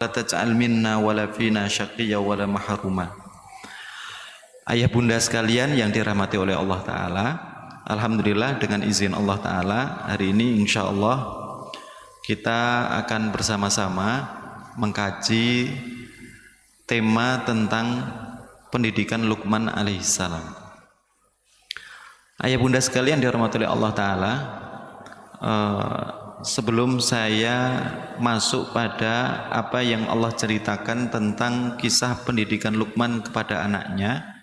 la taj'al minna wala fina syaqiyya wala mahruma. Ayah bunda sekalian yang dirahmati oleh Allah Ta'ala, alhamdulillah dengan izin Allah Ta'ala, hari ini insya Allah kita akan bersama-sama mengkaji tema tentang pendidikan Luqman alaihissalam. Ayah bunda sekalian dirahmati oleh Allah Ta'ala, sebelum saya masuk pada apa yang Allah ceritakan tentang kisah pendidikan Luqman kepada anaknya,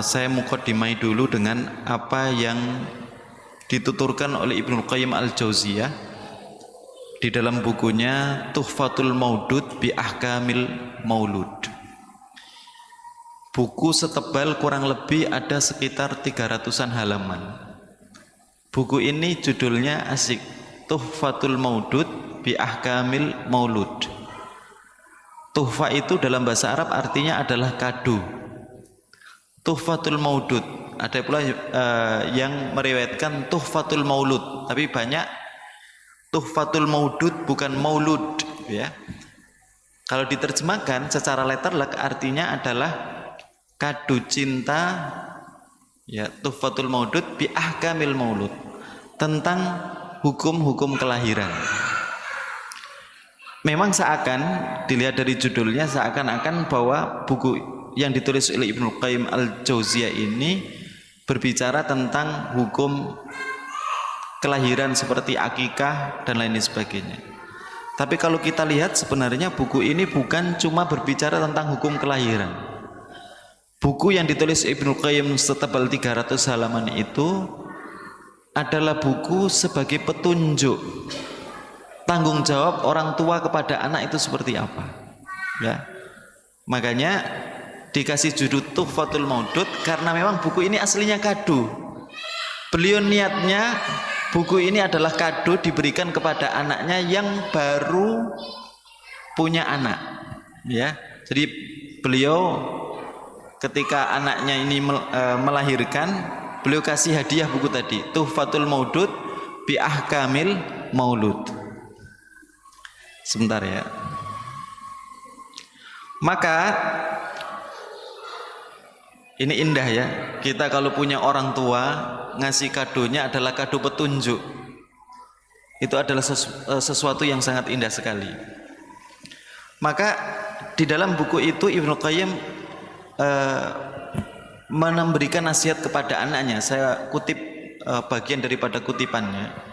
saya muqaddimai dulu dengan apa yang dituturkan oleh Ibnu Qayyim al-Jauziyah di dalam bukunya Tuhfatul Maudud bi Ahkamil Maulud. Buku setebal kurang lebih ada sekitar 300-an halaman. Buku ini judulnya asik, Tuhfatul Maudud bi Ahkamil Maulud. Tuhfa itu dalam bahasa Arab artinya adalah kado. Tuhfatul Maudud, ada pula yang meriwayatkan Tuhfatul Maulud, tapi banyak Tuhfatul Maudud bukan Maulud, ya. Kalau diterjemahkan secara letterlek artinya adalah kado cinta, ya, Tuhfatul Maudud bi Ahkamil Maulud, tentang hukum-hukum kelahiran. Memang seakan dilihat dari judulnya seakan-akan bahwa buku yang ditulis oleh Ibnu Qayyim al-Jauziyah ini berbicara tentang hukum kelahiran seperti akikah dan lain sebagainya. Tapi kalau kita lihat sebenarnya buku ini bukan cuma berbicara tentang hukum kelahiran. Buku yang ditulis Ibnu Qayyim setebal 300 halaman itu adalah buku sebagai petunjuk tanggung jawab orang tua kepada anak itu seperti apa, ya. Makanya dikasih judul Tuhfatul Maudud karena memang buku ini aslinya kado. Beliau niatnya buku ini adalah kado diberikan kepada anaknya yang baru punya anak, ya. Jadi beliau ketika anaknya ini melahirkan, beliau kasih hadiah buku tadi, Tuhfatul Maudud bi Ahkamil Maulud. Sebentar ya. Maka ini indah ya, kita kalau punya orang tua ngasih kadonya adalah kado petunjuk. Itu adalah sesuatu yang sangat indah sekali. Maka di dalam buku itu Ibnu Qayyim memberikan nasihat kepada anaknya. Saya kutip bagian daripada kutipannya.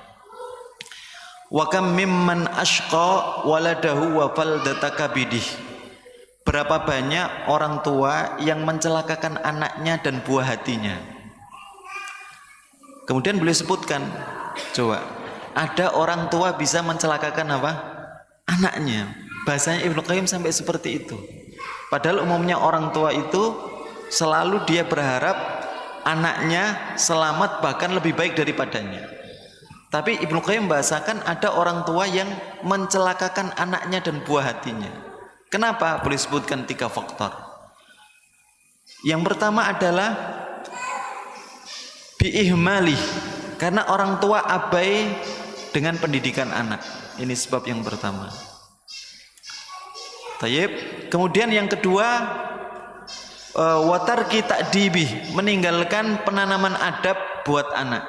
Wa kam mimman ashqa waladahu wa faldataka bidih. Berapa banyak orang tua yang mencelakakan anaknya dan buah hatinya. Kemudian beliau sebutkan, coba, ada orang tua bisa mencelakakan apa? Anaknya. Bahasanya Ibnu Qayyim sampai seperti itu. Padahal umumnya orang tua itu selalu dia berharap anaknya selamat bahkan lebih baik daripadanya. Tapi Ibnu Qayyim membahasakan ada orang tua yang mencelakakan anaknya dan buah hatinya. Kenapa? Boleh sebutkan 3 faktor. Yang pertama adalah biihmalih, karena orang tua abai dengan pendidikan anak. Ini sebab yang pertama. Tayyib. Kemudian yang kedua, watarki ta'dibih, meninggalkan penanaman adab buat anak.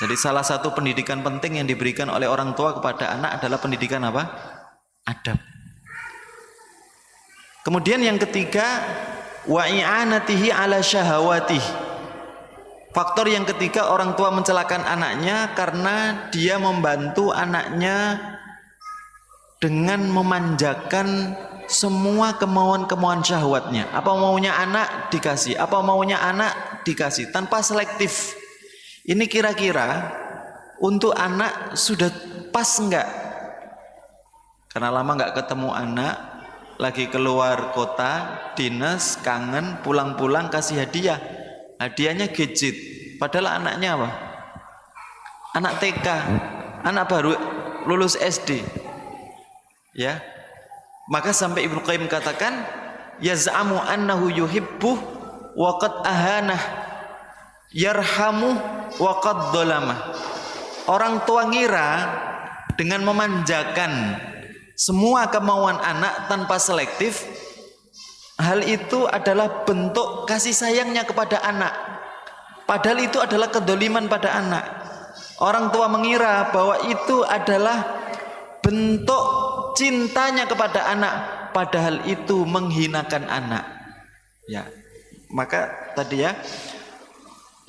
Jadi salah satu pendidikan penting yang diberikan oleh orang tua kepada anak adalah pendidikan apa? Adab. Kemudian yang ketiga, wa i'anatihi ala syahawatih. Faktor yang ketiga, orang tua mencelakakan anaknya karena dia membantu anaknya dengan memanjakan semua kemauan-kemauan syahwatnya. Apa maunya anak dikasih, apa maunya anak dikasih tanpa selektif. Ini kira-kira untuk anak sudah pas enggak? Karena lama enggak ketemu anak, lagi keluar kota, dinas, kangen, pulang-pulang kasih hadiah. Hadiahnya gadget. Padahal anaknya apa? Anak TK, anak baru lulus SD. Ya. Maka sampai Ibnu Qayyim katakan, yaz'amu annahu yuhibbuh wa qad ahanah, yarhamu wa qad dhalamah. Orang tua ngira dengan memanjakan semua kemauan anak tanpa selektif, hal itu adalah bentuk kasih sayangnya kepada anak. Padahal itu adalah kedoliman pada anak. Orang tua mengira bahwa itu adalah bentuk cintanya kepada anak, padahal itu menghinakan anak. Ya, maka tadi ya,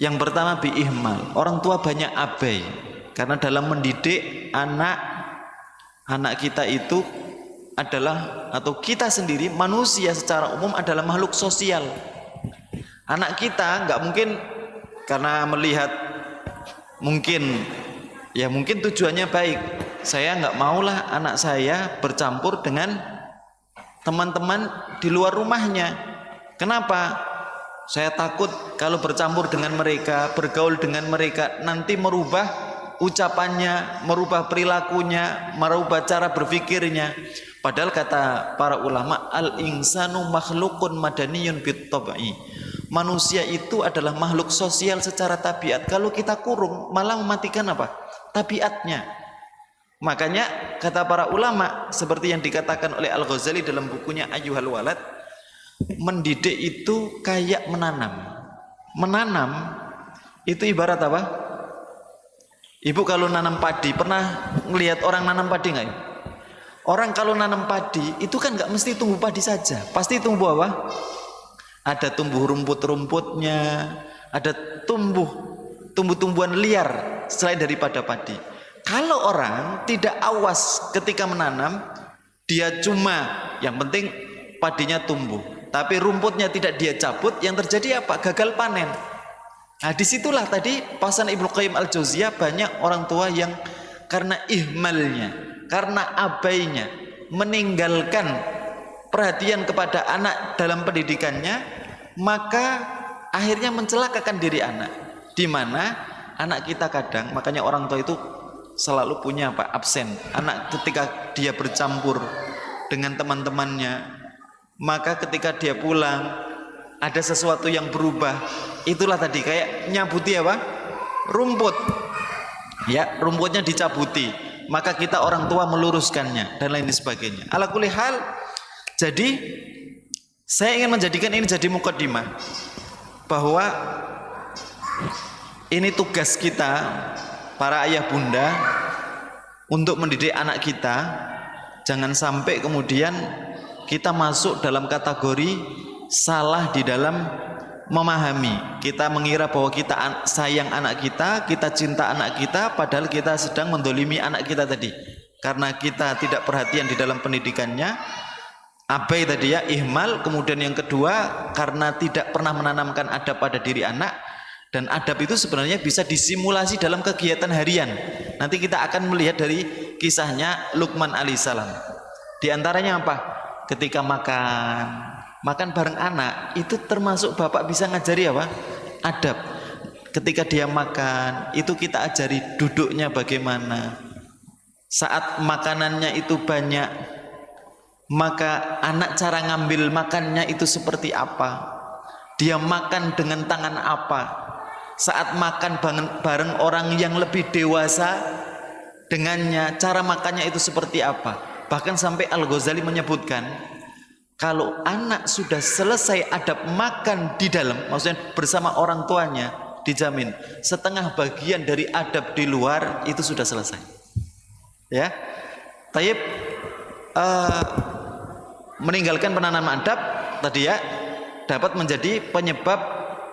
yang pertama biihmal, orang tua banyak abai karena dalam mendidik anak kita itu adalah, atau kita sendiri manusia secara umum adalah makhluk sosial. Anak kita nggak mungkin karena melihat mungkin tujuannya baik, saya nggak maulah anak saya bercampur dengan teman-teman di luar rumahnya. Kenapa? Saya takut kalau bercampur dengan mereka, bergaul dengan mereka, nanti merubah ucapannya, merubah perilakunya, merubah cara berpikirnya. Padahal kata para ulama, al-insanu makhlukun madaniyun bit-tab'i. Manusia itu adalah makhluk sosial secara tabiat. Kalau kita kurung malah mematikan apa? Tabiatnya. Makanya kata para ulama seperti yang dikatakan oleh Al-Ghazali dalam bukunya Ayyuhal Walad, mendidik itu kayak menanam. Menanam itu ibarat apa? Ibu kalau nanam padi, pernah ngelihat orang nanam padi nggak? Orang kalau nanam padi itu kan nggak mesti tumbuh padi saja, pasti tumbuh apa? Ada tumbuh rumput-rumputnya, ada tumbuh-tumbuhan liar selain daripada padi. Kalau orang tidak awas ketika menanam, dia cuma yang penting padinya tumbuh, tapi rumputnya tidak dia cabut, yang terjadi apa? Gagal panen. Nah, disitulah tadi pasan Ibnu Qayyim Al-Jauziyah, banyak orang tua yang karena ihmalnya, karena abainya, meninggalkan perhatian kepada anak dalam pendidikannya, maka akhirnya mencelakakan diri anak. Di mana anak kita kadang, makanya orang tua itu selalu punya apa? Absen. Anak ketika dia bercampur dengan teman-temannya, maka ketika dia pulang ada sesuatu yang berubah. Itulah tadi kayak nyabuti apa? Rumput. Ya, rumputnya dicabuti. Maka kita orang tua meluruskannya dan lain sebagainya. Ala kulli hal, jadi saya ingin menjadikan ini jadi mukaddimah bahwa ini tugas kita para ayah bunda untuk mendidik anak kita. Jangan sampai kemudian kita masuk dalam kategori salah di dalam memahami. Kita mengira bahwa kita sayang anak kita cinta anak kita, padahal kita sedang mendolimi anak kita tadi. Karena kita tidak perhatian di dalam pendidikannya, abai tadi ya, ihmal. Kemudian yang kedua, karena tidak pernah menanamkan adab pada diri anak. Dan adab itu sebenarnya bisa disimulasi dalam kegiatan harian. Nanti kita akan melihat dari kisahnya Luqman alaihissalam. Di antaranya apa? Ketika makan bareng anak, itu termasuk bapak bisa ngajari apa? Adab. Ketika dia makan, itu kita ajari duduknya bagaimana. Saat makanannya itu banyak, maka anak cara ngambil makannya itu seperti apa? Dia makan dengan tangan apa? Saat makan bareng orang yang lebih dewasa dengannya, cara makannya itu seperti apa? Bahkan sampai Al-Ghazali menyebutkan, kalau anak sudah selesai adab makan di dalam, maksudnya bersama orang tuanya, dijamin setengah bagian dari adab di luar itu sudah selesai. Ya, taib meninggalkan penanaman adab tadi ya, dapat menjadi penyebab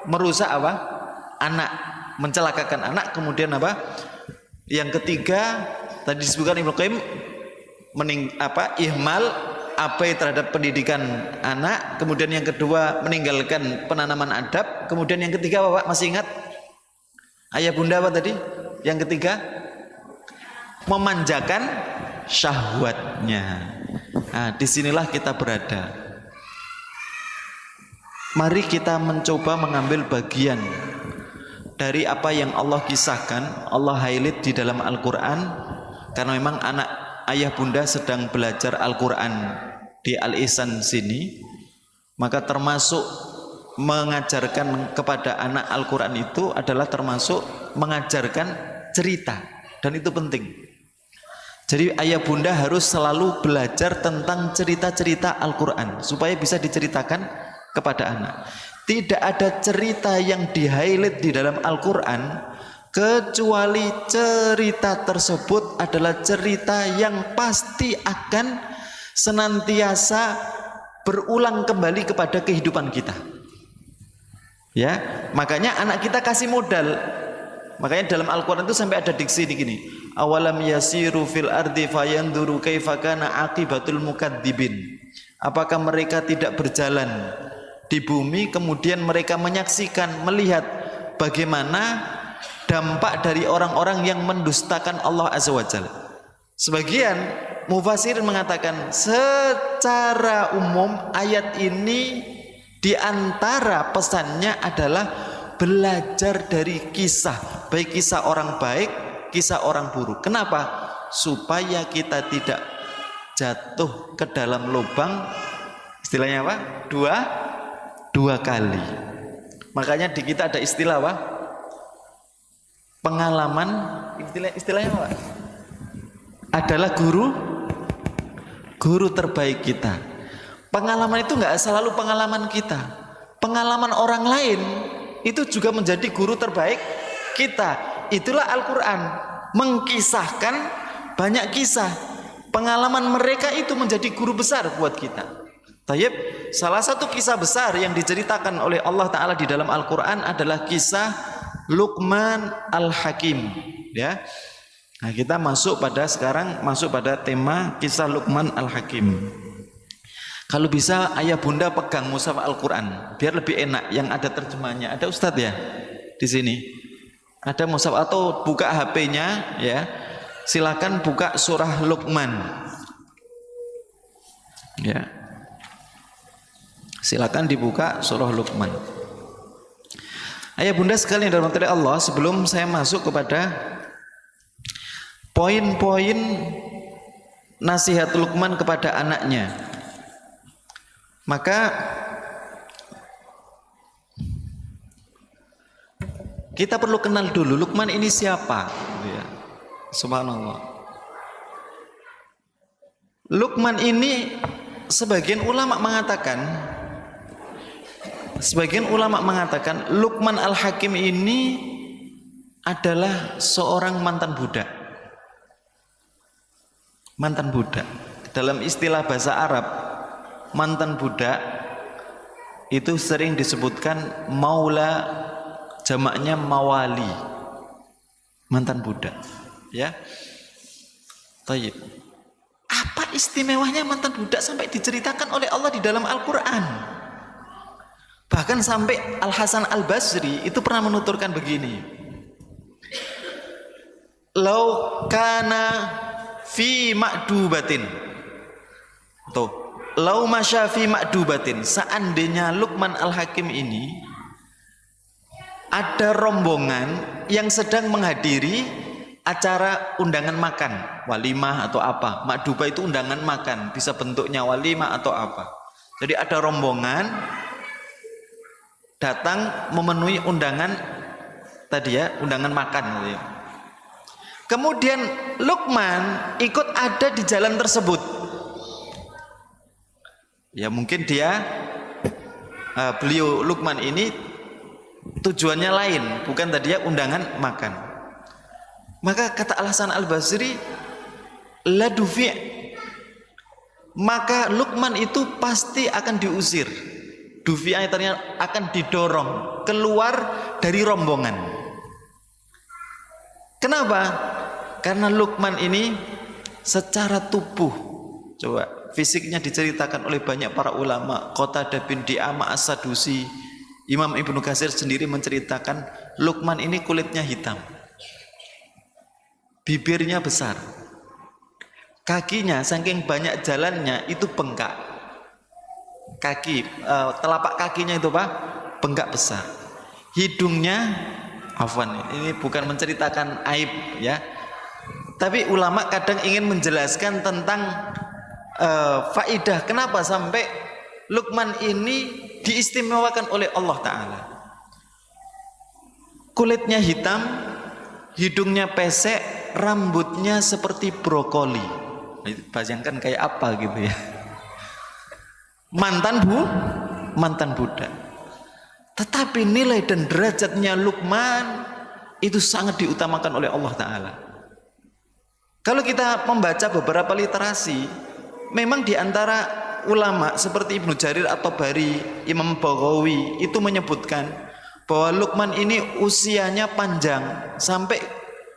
merusak apa? Anak, mencelakakan anak. Kemudian apa? Yang ketiga tadi disebutkan Ibnu Qayyim, ihmal, abai terhadap pendidikan anak. Kemudian yang kedua meninggalkan penanaman adab. Kemudian yang ketiga apa Pak? Masih ingat? Ayah bunda apa tadi? Yang ketiga memanjakan syahwatnya. Nah, disinilah kita berada. Mari kita mencoba mengambil bagian dari apa yang Allah kisahkan, Allah highlight di dalam Al-Quran. Karena memang anak ayah bunda sedang belajar Al-Quran di Al-Ihsan sini, maka termasuk mengajarkan kepada anak Al-Quran itu adalah termasuk mengajarkan cerita, dan itu penting. Jadi ayah bunda harus selalu belajar tentang cerita-cerita Al-Quran supaya bisa diceritakan kepada anak. Tidak ada cerita yang di-highlight di dalam Al-Quran kecuali cerita tersebut adalah cerita yang pasti akan senantiasa berulang kembali kepada kehidupan kita. Ya, makanya anak kita kasih modal. Makanya dalam Al-Quran itu sampai ada diksi begini, awalam yasiru fil ardi fayanduru kaifa kana aqibatul mukadzibin. Apakah mereka tidak berjalan di bumi kemudian mereka menyaksikan, melihat bagaimana dampak dari orang-orang yang mendustakan Allah Azza wa Jalla. Sebagian mufassir mengatakan secara umum ayat ini diantara pesannya adalah belajar dari kisah, baik kisah orang baik, kisah orang buruk. Kenapa? Supaya kita tidak jatuh ke dalam lubang, istilahnya apa? Dua kali. Makanya di kita ada istilah apa? Pengalaman, istilahnya apa? Adalah guru terbaik kita. Pengalaman itu nggak selalu pengalaman kita. Pengalaman orang lain itu juga menjadi guru terbaik kita. Itulah Al-Quran, mengkisahkan banyak kisah. Pengalaman mereka itu menjadi guru besar buat kita. Tayyib, salah satu kisah besar yang diceritakan oleh Allah Ta'ala di dalam Al-Quran adalah kisah Luqman Al-Hakim. Ya. Nah, kita masuk pada tema kisah Luqman Al-Hakim. Kalau bisa ayah bunda pegang mushaf Al-Quran biar lebih enak, yang ada terjemahnya. Ada Ustadz ya di sini? Ada mushaf atau buka HP-nya ya. Silakan buka surah Luqman. Ya. Silakan dibuka surah Luqman. Ayah bunda sekalian dalam rahmat Allah, sebelum saya masuk kepada poin-poin nasihat Luqman kepada anaknya, maka kita perlu kenal dulu Luqman ini siapa. Ya. Subhanallah. Luqman ini sebagian ulama mengatakan Luqman Al-Hakim ini adalah seorang mantan budak. Mantan budak. Dalam istilah bahasa Arab, mantan budak itu sering disebutkan maula, jamaknya mawali, mantan budak. Ya, Tayyib. Apa istimewanya mantan budak sampai diceritakan oleh Allah di dalam Al-Quran? Bahkan sampai Al-Hasan Al-Basri itu pernah menuturkan begini, lau kana fi ma'dubatin, tuh, lau masya fi ma'dubatin, seandainya Luqman Al-Hakim ini ada rombongan yang sedang menghadiri acara undangan makan, walimah atau apa. Ma'dubah itu undangan makan, bisa bentuknya walimah atau apa. Jadi ada rombongan datang memenuhi undangan tadi ya, undangan makan gitu ya. Kemudian Luqman ikut ada di jalan tersebut. Ya mungkin beliau Luqman ini tujuannya lain, bukan tadi ya undangan makan. Maka kata Al-Hasan Al-Basri, la dufi', maka Luqman itu pasti akan diusir. Dufi'ah artinya akan didorong keluar dari rombongan. Kenapa? Karena Luqman ini secara tubuh, coba fisiknya diceritakan oleh banyak para ulama, Qatadah bin Di'amah As-Sadusi, Imam Ibnu Katsir sendiri menceritakan Luqman ini kulitnya hitam, bibirnya besar, kakinya saking banyak jalannya itu bengkak, telapak kakinya itu apa? Bengkak besar. Hidungnya, afwan, ini bukan menceritakan aib ya, tapi ulama kadang ingin menjelaskan tentang faidah kenapa sampai Luqman ini diistimewakan oleh Allah Ta'ala. Kulitnya hitam, hidungnya pesek, rambutnya seperti brokoli. Bayangkan kayak apa gitu ya. Mantan budak. Tetapi nilai dan derajatnya Luqman itu sangat diutamakan oleh Allah Ta'ala. Kalau kita membaca beberapa literasi, memang di antara ulama seperti Ibnu Jarir at-Tabari, Imam Baghawi itu menyebutkan bahwa Luqman ini usianya panjang sampai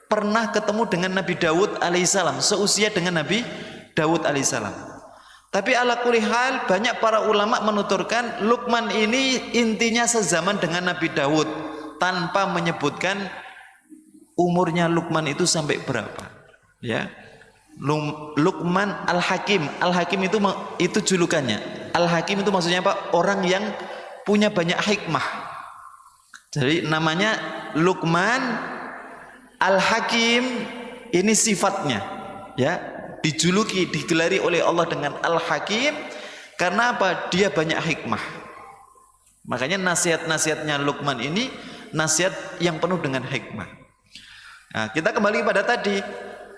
pernah ketemu dengan Nabi Daud alaihissalam, seusia dengan Nabi Daud alaihissalam. Tapi ala kulli hal banyak para ulama menuturkan Luqman ini intinya sezaman dengan Nabi Daud tanpa menyebutkan umurnya Luqman itu sampai berapa. Ya. Luqman Al-Hakim. Al-Hakim itu julukannya. Al-Hakim itu maksudnya apa? Orang yang punya banyak hikmah. Jadi namanya Luqman Al-Hakim, ini sifatnya. Ya. Dijuluki, digelari oleh Allah dengan Al-Hakim karena apa? Dia banyak hikmah. Makanya nasihat-nasihatnya Luqman ini nasihat yang penuh dengan hikmah. Nah, kita kembali pada tadi,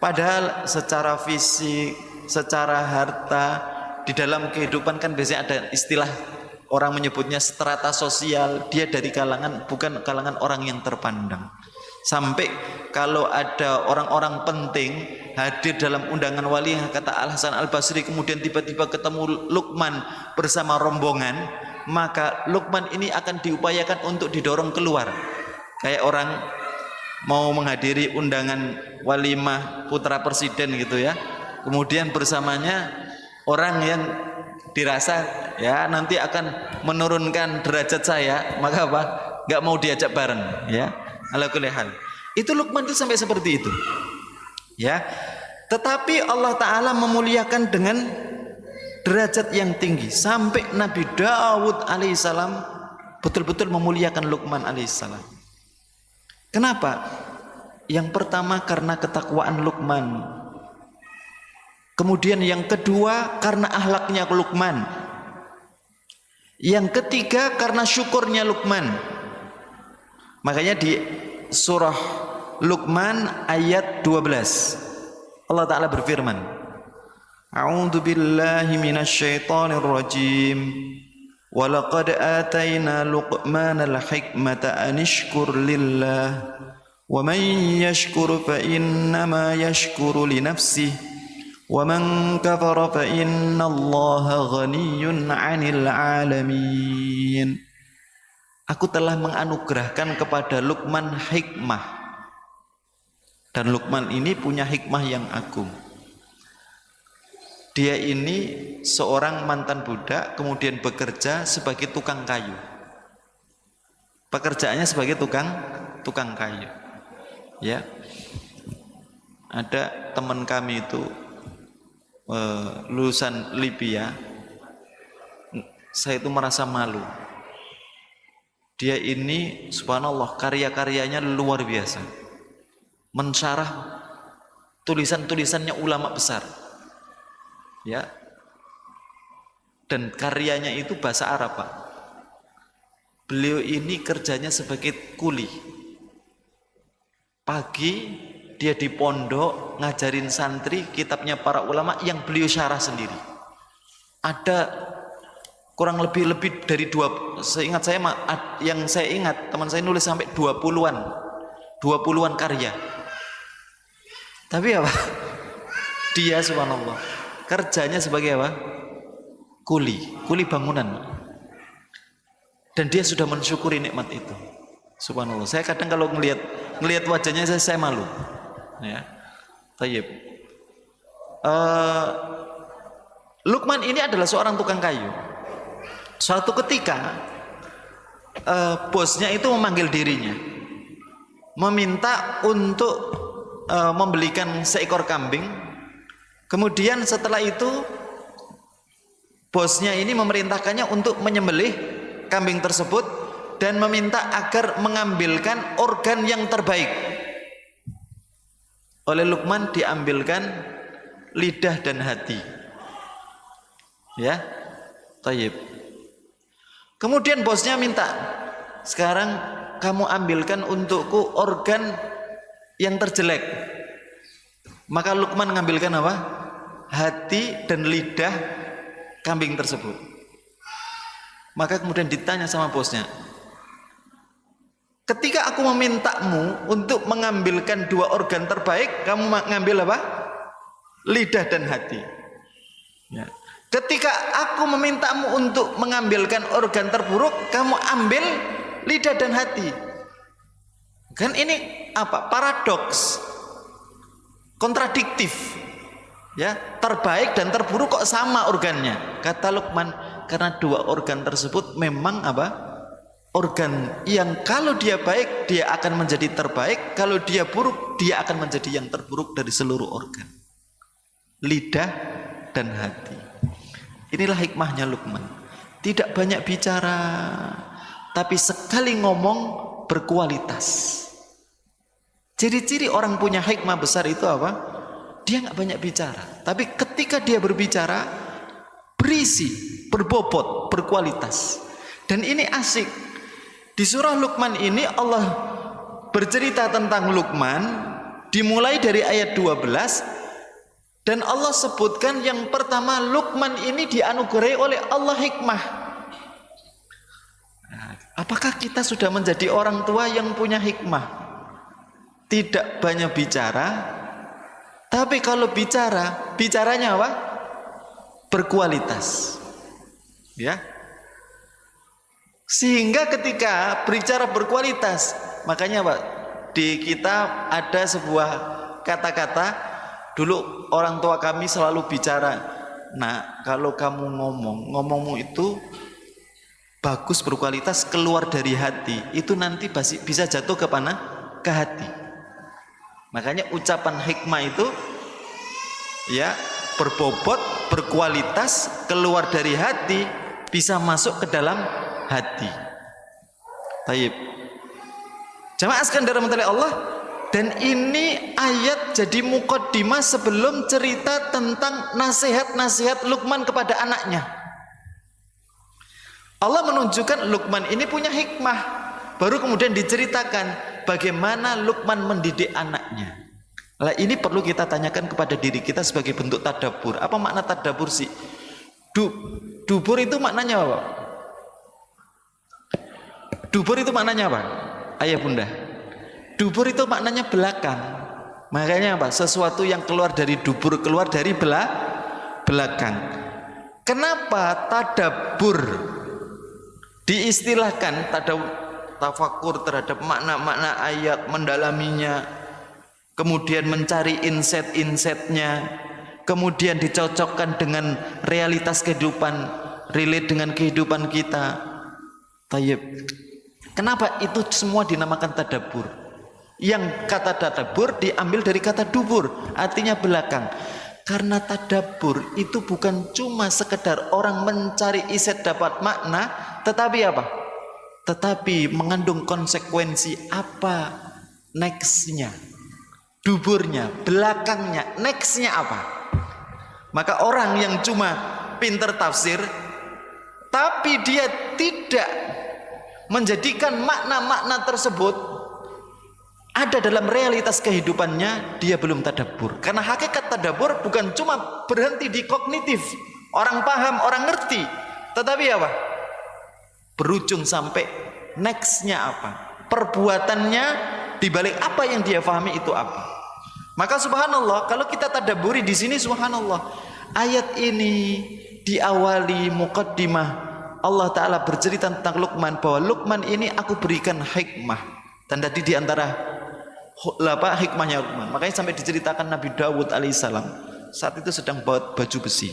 padahal secara fisik, secara harta, di dalam kehidupan kan biasanya ada istilah orang menyebutnya strata sosial, dia dari kalangan, bukan kalangan orang yang terpandang. Sampai kalau ada orang-orang penting hadir dalam undangan wali, kata Al Hasan Al Basri, kemudian tiba-tiba ketemu Luqman bersama rombongan, maka Luqman ini akan diupayakan untuk didorong keluar. Kayak orang mau menghadiri undangan walimah putra presiden gitu ya, kemudian bersamanya orang yang dirasa ya nanti akan menurunkan derajat saya, maka apa? Nggak mau diajak bareng ya. Ala kulli hal. Itu Luqman itu sampai seperti itu. Ya. Tetapi Allah Ta'ala memuliakan dengan derajat yang tinggi sampai Nabi Daud alaihissalam betul-betul memuliakan Luqman alaihissalam. Kenapa? Yang pertama karena ketakwaan Luqman. Kemudian yang kedua karena akhlaknya Luqman. Yang ketiga karena syukurnya Luqman. Makanya di surah Luqman ayat 12 Allah Ta'ala berfirman, A'udzu billahi minasyaitonir rajim. Wa laqad atayna Luqmanal hikmata an ishkur lillah wa man yashkur fa innama yashkuru li nafsihi wa man kafara fa innallaha ghaniyyun 'anil 'alamin. Aku telah menganugerahkan kepada Luqman hikmah. Dan Luqman ini punya hikmah yang agung. Dia ini seorang mantan budak, kemudian bekerja sebagai tukang kayu. Pekerjaannya sebagai tukang kayu. Ya. Ada teman kami itu lulusan Libya. Saya itu merasa malu. Dia ini subhanallah karya-karyanya luar biasa. Mensyarah tulisan-tulisannya ulama besar. Ya. Dan karyanya itu bahasa Arab, Pak. Beliau ini kerjanya sebagai kuli. Pagi dia di pondok ngajarin santri kitabnya para ulama yang beliau syarah sendiri. Ada kurang lebih dari seingat saya yang saya ingat teman saya nulis sampai 20-an karya. Tapi apa? Dia subhanallah kerjanya sebagai apa? Kuli bangunan. Dan dia sudah mensyukuri nikmat itu. Subhanallah. Saya kadang kalau ngelihat wajahnya saya malu. Ya. Tayyib. Luqman ini adalah seorang tukang kayu. Suatu ketika bosnya itu memanggil dirinya, meminta untuk membelikan seekor kambing. Kemudian setelah itu bosnya ini memerintahkannya untuk menyembelih kambing tersebut dan meminta agar mengambilkan organ yang terbaik. Oleh Luqman diambilkan lidah dan hati. Ya, tayyib. Kemudian bosnya minta, sekarang kamu ambilkan untukku organ yang terjelek. Maka Luqman mengambilkan apa? Hati dan lidah kambing tersebut. Maka kemudian ditanya sama bosnya, ketika aku memintamu untuk mengambilkan dua organ terbaik, kamu mengambil apa? Lidah dan hati. Ya. Ketika aku memintamu untuk mengambilkan organ terburuk, kamu ambil lidah dan hati. Kan ini apa? Paradoks, kontradiktif. Ya, terbaik dan terburuk kok sama organnya? Kata Luqman, karena dua organ tersebut memang apa? Organ yang kalau dia baik dia akan menjadi terbaik, kalau dia buruk dia akan menjadi yang terburuk dari seluruh organ. Lidah dan hati. Inilah hikmahnya Luqman. Tidak banyak bicara, tapi sekali ngomong berkualitas. Ciri-ciri orang punya hikmah besar itu apa? Dia nggak banyak bicara, tapi ketika dia berbicara berisi, berbobot, berkualitas. Dan ini asik. Di surah Luqman ini Allah bercerita tentang Luqman dimulai dari ayat 12 dan Allah sebutkan yang pertama Luqman ini dianugerahi oleh Allah hikmah. Apakah kita sudah menjadi orang tua yang punya hikmah? Tidak banyak bicara, tapi kalau bicara, bicaranya apa? Berkualitas. Ya. Sehingga ketika berbicara berkualitas, makanya Pak, di kita ada sebuah kata-kata, dulu orang tua kami selalu bicara, nah kalau kamu ngomongmu itu bagus berkualitas keluar dari hati, itu nanti bisa jatuh ke mana? Ke hati. Makanya ucapan hikmah itu ya berbobot, berkualitas, keluar dari hati, bisa masuk ke dalam hati. Taib. Jamaah sekalian dirahmati Allah, dan ini ayat jadi muqaddimah sebelum cerita tentang nasihat-nasihat Luqman kepada anaknya. Allah menunjukkan Luqman ini punya hikmah, baru kemudian diceritakan bagaimana Luqman mendidik anaknya. Nah, ini perlu kita tanyakan kepada diri kita sebagai bentuk tadabbur. Apa makna tadabbur sih? Dubur itu maknanya apa? Dubur itu maknanya apa? Ayah bunda. Dubur itu maknanya belakang. Makanya apa? Sesuatu yang keluar dari dubur, keluar dari belakang. Kenapa tadabbur diistilahkan tafakur terhadap makna-makna ayat, mendalaminya, kemudian mencari insight-insightnya, kemudian dicocokkan dengan realitas kehidupan, relate dengan kehidupan kita. Tayyib. Kenapa itu semua dinamakan tadabbur? Yang kata tadabbur diambil dari kata dubur, artinya belakang. Karena tadabbur itu bukan cuma sekedar orang mencari insight dapat makna, tetapi apa? Tetapi mengandung konsekuensi apa nextnya, duburnya, belakangnya, nextnya apa? Maka orang yang cuma pinter tafsir, tapi dia tidak menjadikan makna-makna tersebut ada dalam realitas kehidupannya, dia belum tadabbur. Karena hakikat tadabbur bukan cuma berhenti di kognitif, orang paham, orang ngerti, tetapi apa? Berujung sampai nextnya apa? Perbuatannya dibalik apa yang dia pahami itu apa? Maka subhanallah, kalau kita tadabburi di sini subhanallah, ayat ini diawali muqaddimah. Allah Ta'ala bercerita tentang Luqman, bahwa Luqman ini aku berikan hikmah. Dan tadi diantara hikmahnya Luqman, makanya sampai diceritakan Nabi Dawud alaihissalam saat itu sedang buat baju besi.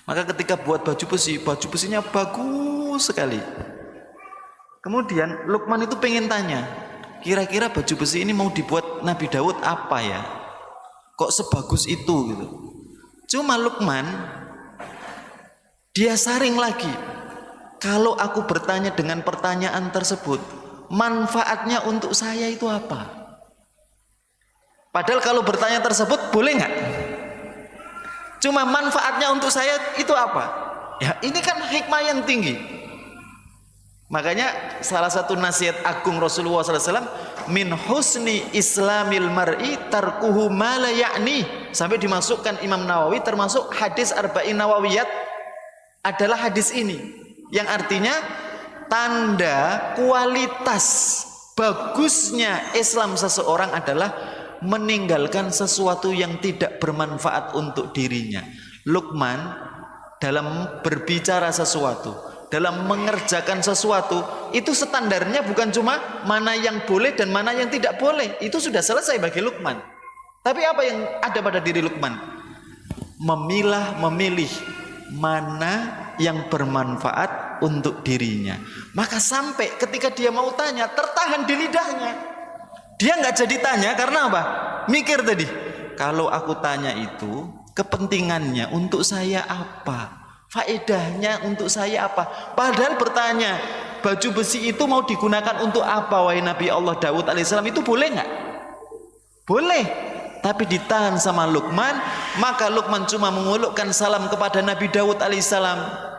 Maka ketika buat baju besinya bagus sekali. Kemudian Luqman itu pengen tanya, kira-kira baju besi ini mau dibuat Nabi Dawud apa ya? Kok sebagus itu gitu. Cuma Luqman dia saring lagi, kalau aku bertanya dengan pertanyaan tersebut, manfaatnya untuk saya itu apa? Padahal kalau bertanya tersebut boleh nggak? Cuma manfaatnya untuk saya itu apa? Ya ini kan hikmah yang tinggi. Makanya salah satu nasihat agung Rasulullah SAW, min husni islamil mar'i tarkuhu ma la ya'ni, sampai dimasukkan Imam Nawawi termasuk hadis arba'in nawawiyat adalah hadis ini, yang artinya tanda kualitas bagusnya Islam seseorang adalah meninggalkan sesuatu yang tidak bermanfaat untuk dirinya. Luqman dalam berbicara sesuatu, dalam mengerjakan sesuatu, itu standarnya bukan cuma mana yang boleh dan mana yang tidak boleh. Itu sudah selesai bagi Luqman. Tapi apa yang ada pada diri Luqman? Memilih mana yang bermanfaat untuk dirinya. Maka sampai ketika dia mau tanya, tertahan di lidahnya. Dia nggak jadi tanya karena apa? Mikir tadi, kalau aku tanya itu kepentingannya untuk saya apa? Faedahnya untuk saya apa? Padahal bertanya, baju besi itu mau digunakan untuk apa, wahai Nabi Allah Daud alaihissalam, itu boleh nggak? Boleh. Tapi ditahan sama Luqman. Maka Luqman cuma mengulurkan salam kepada Nabi Daud alaihissalam,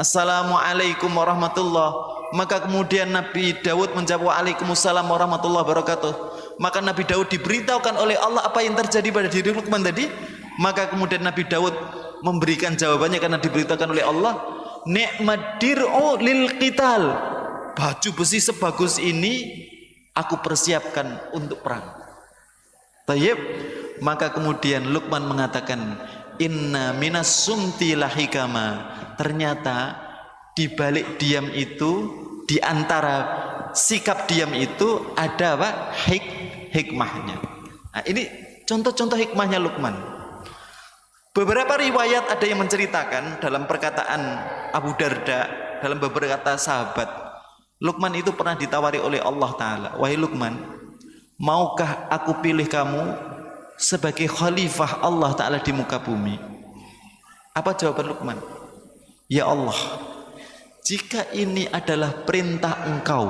Assalamualaikum warahmatullah. Maka kemudian Nabi Daud menjawab, Waalaikumsalam warahmatullahi wabarakatuh. Maka Nabi Daud diberitahukan oleh Allah apa yang terjadi pada diri Luqman tadi. Maka kemudian Nabi Daud memberikan jawabannya karena diberitakan oleh Allah, ni'mad dir'u lil qital. Baju besi sebagus ini aku persiapkan untuk perang. Tayyib. Maka kemudian Luqman mengatakan, inna minas sumti lahikama. Ternyata di balik diam itu, di antara sikap diam itu ada apa? Hikmahnya. Nah, ini contoh-contoh hikmahnya Luqman. Beberapa riwayat ada yang menceritakan dalam perkataan Abu Darda, dalam beberapa sahabat, Luqman itu pernah ditawari oleh Allah Ta'ala, wahai Luqman, maukah aku pilih kamu sebagai khalifah Allah Ta'ala di muka bumi? Apa jawaban Luqman? Ya Allah, jika ini adalah perintah Engkau,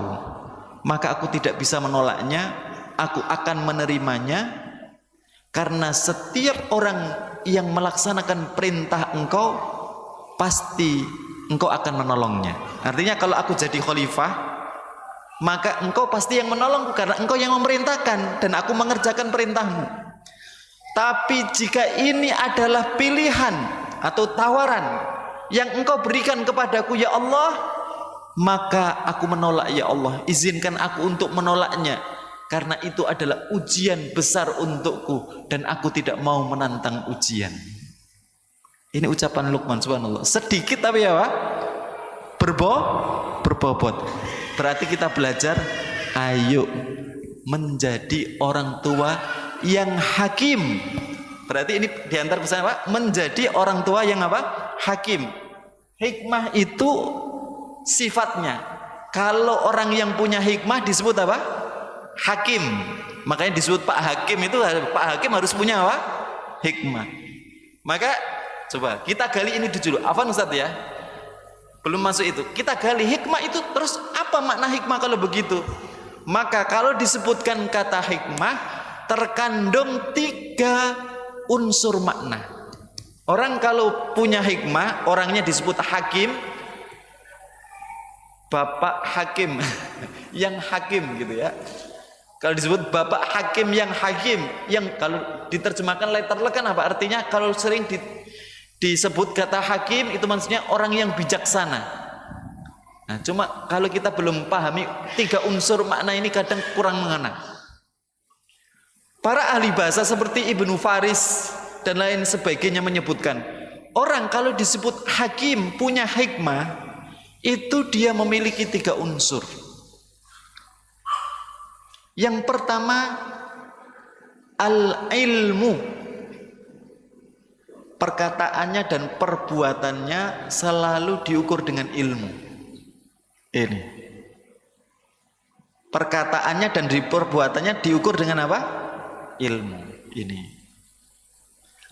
maka aku tidak bisa menolaknya, aku akan menerimanya, karena setiap orang yang melaksanakan perintah Engkau, pasti Engkau akan menolongnya. Artinya kalau aku jadi khalifah, maka Engkau pasti yang menolongku, karena Engkau yang memerintahkan dan aku mengerjakan perintahmu. Tapi jika ini adalah pilihan atau tawaran yang Engkau berikan kepadaku, ya Allah, maka aku menolak, ya Allah, izinkan aku untuk menolaknya, karena itu adalah ujian besar untukku dan aku tidak mau menantang ujian. Ini ucapan Luqman, subhanallah. Sedikit tapi apa? Berbobot. Berarti kita belajar, ayo menjadi orang tua yang hakim. Berarti ini diantar pesan apa? Menjadi orang tua yang apa? Hakim. Hikmah itu sifatnya. Kalau orang yang punya hikmah disebut apa? Hakim. Makanya disebut Pak Hakim itu, Pak Hakim harus punya apa? Hikmah. Maka coba kita gali ini dulu. Afwan Ustaz ya. Belum masuk itu. Kita gali hikmah itu terus apa makna hikmah kalau begitu? Maka kalau disebutkan kata hikmah terkandung 3 unsur makna. Orang kalau punya hikmah, orangnya disebut hakim, bapak hakim, yang hakim gitu ya. Kalau disebut bapak hakim yang hakim, yang kalau diterjemahkan letterlek kan apa artinya? Kalau sering disebut kata hakim itu maksudnya orang yang bijaksana. Nah, cuma kalau kita belum pahami 3 unsur makna ini kadang kurang mengena. Para ahli bahasa seperti Ibnu Faris dan lain sebagainya menyebutkan, orang kalau disebut hakim punya hikmah, itu dia memiliki 3 unsur. Yang pertama, al-ilmu. Perkataannya dan perbuatannya selalu diukur dengan ilmu. Ini. Perkataannya dan perbuatannya diukur dengan apa? Ilmu. Ini.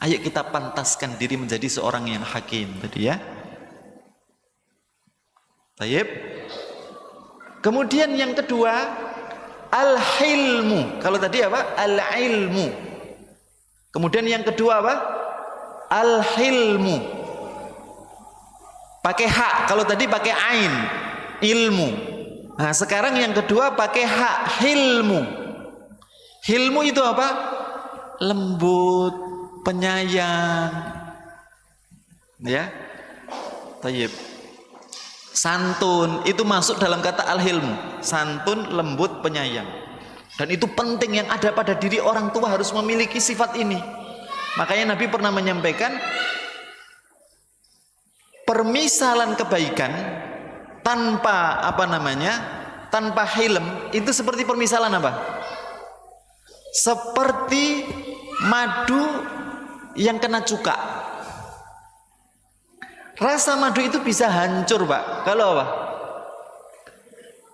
Ayo kita pantaskan diri menjadi seorang yang hakim tadi ya. Tayyib. Kemudian yang kedua, al-hilmu. Kalau tadi apa? Al-ilmu. Kemudian yang kedua apa? Al-hilmu. Pakai hak. Kalau tadi pakai ain. ilmu. Nah, sekarang yang kedua pakai ha, hilmu. Hilmu itu apa? Lembut, penyayang. Ya. Tayyib. Santun itu masuk dalam kata al-hilmu. Santun, lembut, penyayang. Dan itu penting, yang ada pada diri orang tua harus memiliki sifat ini. Makanya Nabi pernah menyampaikan permisalan kebaikan tanpa tanpa hilm itu seperti permisalan apa? Seperti madu yang kena cuka. Rasa madu itu bisa hancur, Pak. Kalau apa?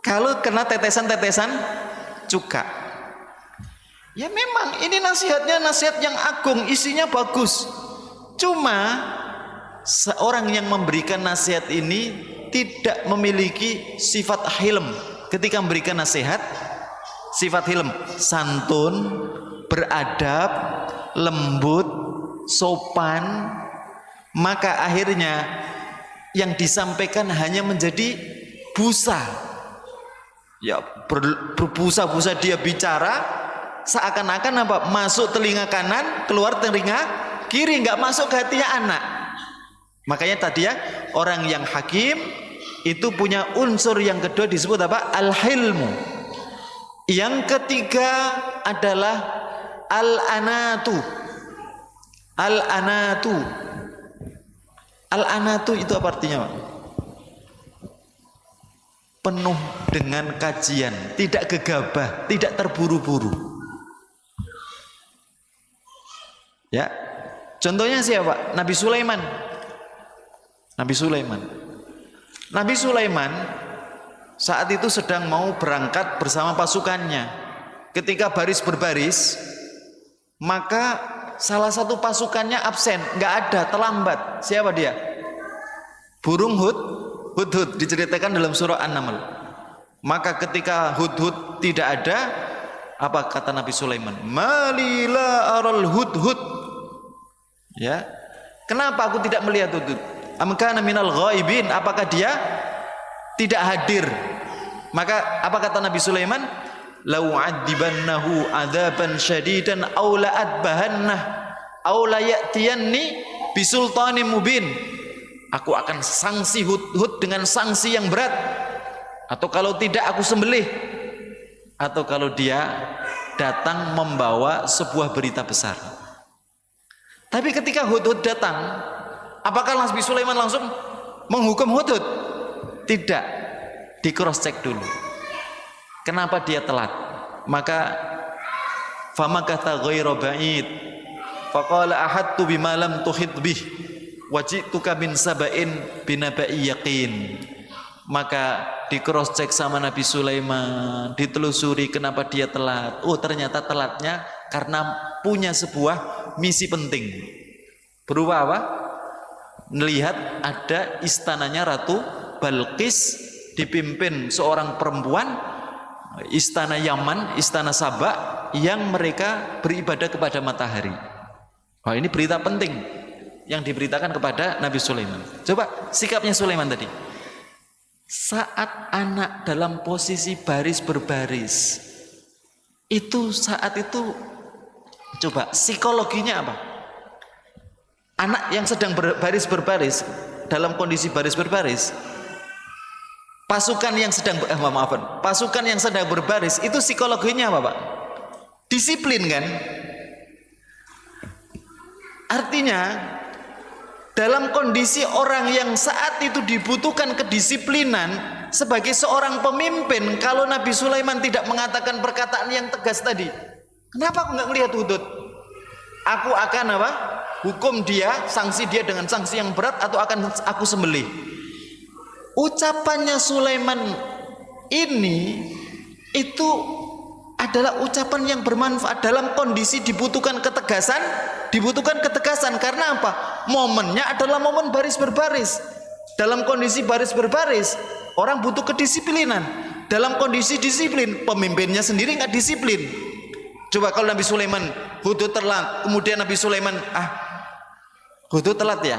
Kalau kena tetesan-tetesan cuka. Ya memang ini nasihatnya nasihat yang agung, isinya bagus. Cuma seorang yang memberikan nasihat ini tidak memiliki sifat hilm ketika memberikan nasihat. Sifat hilm, santun, beradab, lembut, sopan, maka akhirnya yang disampaikan hanya menjadi busa. Ya, berbusa-busa dia bicara, seakan-akan apa? Masuk telinga kanan, keluar telinga kiri, nggak masuk ke hatinya anak. Makanya tadi ya, orang yang hakim itu punya unsur yang kedua disebut apa? Al-hilmu. Yang ketiga adalah al-anatu. Al-anatu. Al-anatu itu apa artinya, Pak? Penuh dengan kajian, tidak gegabah, tidak terburu-buru. Ya. Contohnya siapa? Nabi Sulaiman. Nabi Sulaiman. Nabi Sulaiman saat itu sedang mau berangkat bersama pasukannya. Ketika baris berbaris, maka salah satu pasukannya absen, nggak ada, terlambat. Siapa dia? Burung Hudhud diceritakan dalam surah An-Naml. Maka ketika Hudhud tidak ada, apa kata Nabi Sulaiman? Malila aral Hudhud. Ya, kenapa aku tidak melihat Hudhud? Amkana minal ghaibin, apakah dia tidak hadir? Maka apa kata Nabi Sulaiman? Lau adibannahu adzaban syadidan aw la adbahannah aw la ya'tiyanni bisultanin mubin. Aku akan sanksi Hudhud dengan sanksi yang berat, atau kalau tidak aku sembelih, atau kalau dia datang membawa sebuah berita besar. Tapi ketika Hudhud datang, apakah Nabi Sulaiman langsung menghukum Hudhud? Tidak, di cross check dulu. Kenapa dia telat? Maka famakatha ghairu ba'id faqala ahadtu bima lam tuhit bih wajituka min saba'in binaba'i yaqin. Maka di cross check sama Nabi Sulaiman, ditelusuri kenapa dia telat. Oh, ternyata telatnya karena punya sebuah misi penting. Berupa apa? Melihat ada istananya Ratu Balqis dipimpin seorang perempuan, istana Yaman, istana Sabak, yang mereka beribadah kepada matahari. Wah, ini berita penting yang diberitakan kepada Nabi Sulaiman. Coba sikapnya Sulaiman tadi. Saat anak dalam posisi baris berbaris, itu saat itu coba psikologinya apa? Anak yang sedang baris berbaris, dalam kondisi baris berbaris, pasukan yang sedang pasukan yang sedang berbaris itu psikologinya apa, Pak? Disiplin kan? Artinya dalam kondisi orang yang saat itu dibutuhkan kedisiplinan sebagai seorang pemimpin, kalau Nabi Sulaiman tidak mengatakan perkataan yang tegas tadi, kenapa aku nggak melihat Hudhud? Aku akan apa? Hukum dia, sanksi dia dengan sanksi yang berat, atau akan aku sembelih. Ucapannya Sulaiman ini itu adalah ucapan yang bermanfaat dalam kondisi dibutuhkan ketegasan. Dibutuhkan ketegasan karena apa? Momennya adalah momen baris berbaris. Dalam kondisi baris berbaris, orang butuh kedisiplinan. Dalam kondisi disiplin, pemimpinnya sendiri nggak disiplin. Coba kalau Nabi Sulaiman, Hudhud telat, kemudian Nabi Sulaiman, Hudhud telat ya.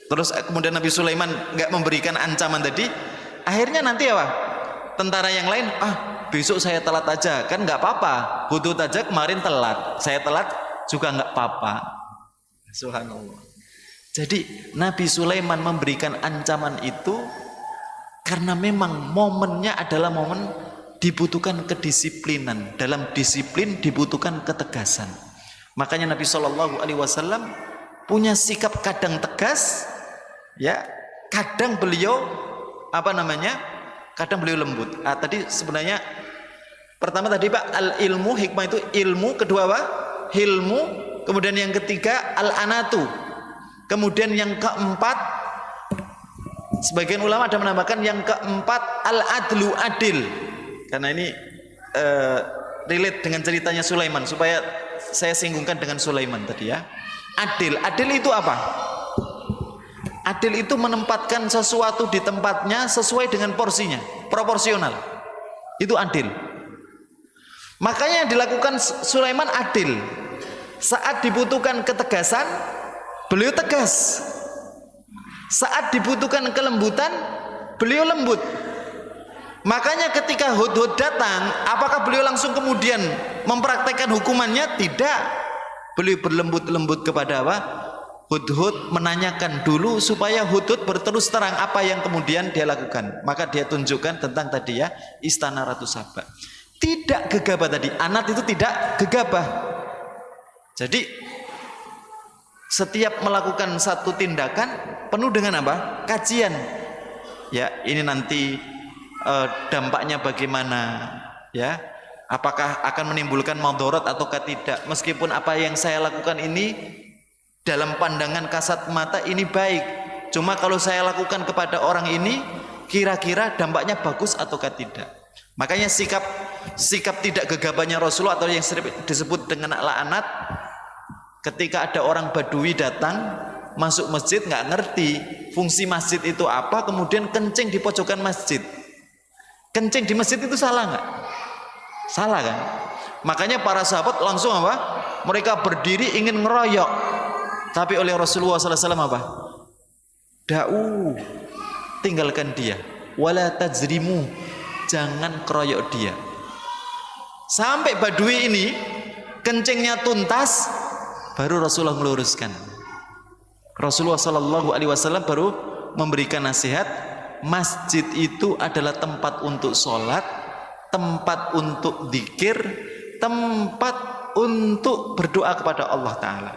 Terus kemudian Nabi Sulaiman nggak memberikan ancaman tadi, Akhirnya nanti apa? Tentara yang lain, besok saya telat aja, kan nggak apa-apa. Hudhud aja kemarin telat, saya telat juga nggak apa-apa. Subhanallah. Jadi Nabi Sulaiman memberikan ancaman itu karena memang momennya adalah momen dibutuhkan kedisiplinan. Dalam disiplin dibutuhkan ketegasan. Makanya Nabi SAW punya sikap kadang tegas, ya, kadang beliau kadang beliau lembut. Tadi sebenarnya pertama tadi Pak, al ilmu, hikmah itu ilmu, kedua apa? Hilmu, kemudian yang ketiga al anatu, kemudian yang keempat sebagian ulama ada menambahkan yang keempat al adlu, adil. Karena ini relate dengan ceritanya Sulaiman, supaya saya singgungkan dengan Sulaiman tadi ya. Adil, adil itu apa? Adil itu menempatkan sesuatu di tempatnya sesuai dengan porsinya, proporsional. Itu adil. Makanya yang dilakukan Sulaiman adil. Saat dibutuhkan ketegasan, beliau tegas. Saat dibutuhkan kelembutan, beliau lembut. Makanya ketika Hudhud datang, apakah beliau langsung kemudian mempraktekkan hukumannya? Tidak. Beliau berlembut-lembut kepada apa? Hudhud, menanyakan dulu supaya Hudhud berterus terang apa yang kemudian dia lakukan. Maka dia tunjukkan tentang tadi ya, istana Ratu Saba. Tidak gegabah tadi, Anat itu tidak gegabah. Jadi setiap melakukan satu tindakan penuh dengan apa? Kajian. Ya, ini nanti dampaknya bagaimana, ya? Apakah akan menimbulkan madarat ataukah tidak? Meskipun apa yang saya lakukan ini dalam pandangan kasat mata ini baik, cuma kalau saya lakukan kepada orang ini kira-kira dampaknya bagus ataukah tidak. Makanya sikap tidak gegabahnya Rasulullah atau yang sering disebut dengan la'anat, ketika ada orang Badui datang masuk masjid nggak ngerti fungsi masjid itu apa, kemudian kencing di pojokan masjid. Kencing di masjid itu salah nggak? Salah kan? Makanya para sahabat langsung apa? Mereka berdiri ingin ngeroyok. Tapi oleh Rasulullah SAW apa? Da'u, tinggalkan dia. Wala tajrimu, jangan keroyok dia. Sampai Badui ini kencingnya tuntas, baru Rasulullah meluruskan. Rasulullah SAW baru memberikan nasihat, masjid itu adalah tempat untuk sholat, tempat untuk dzikir, tempat untuk berdoa kepada Allah Ta'ala.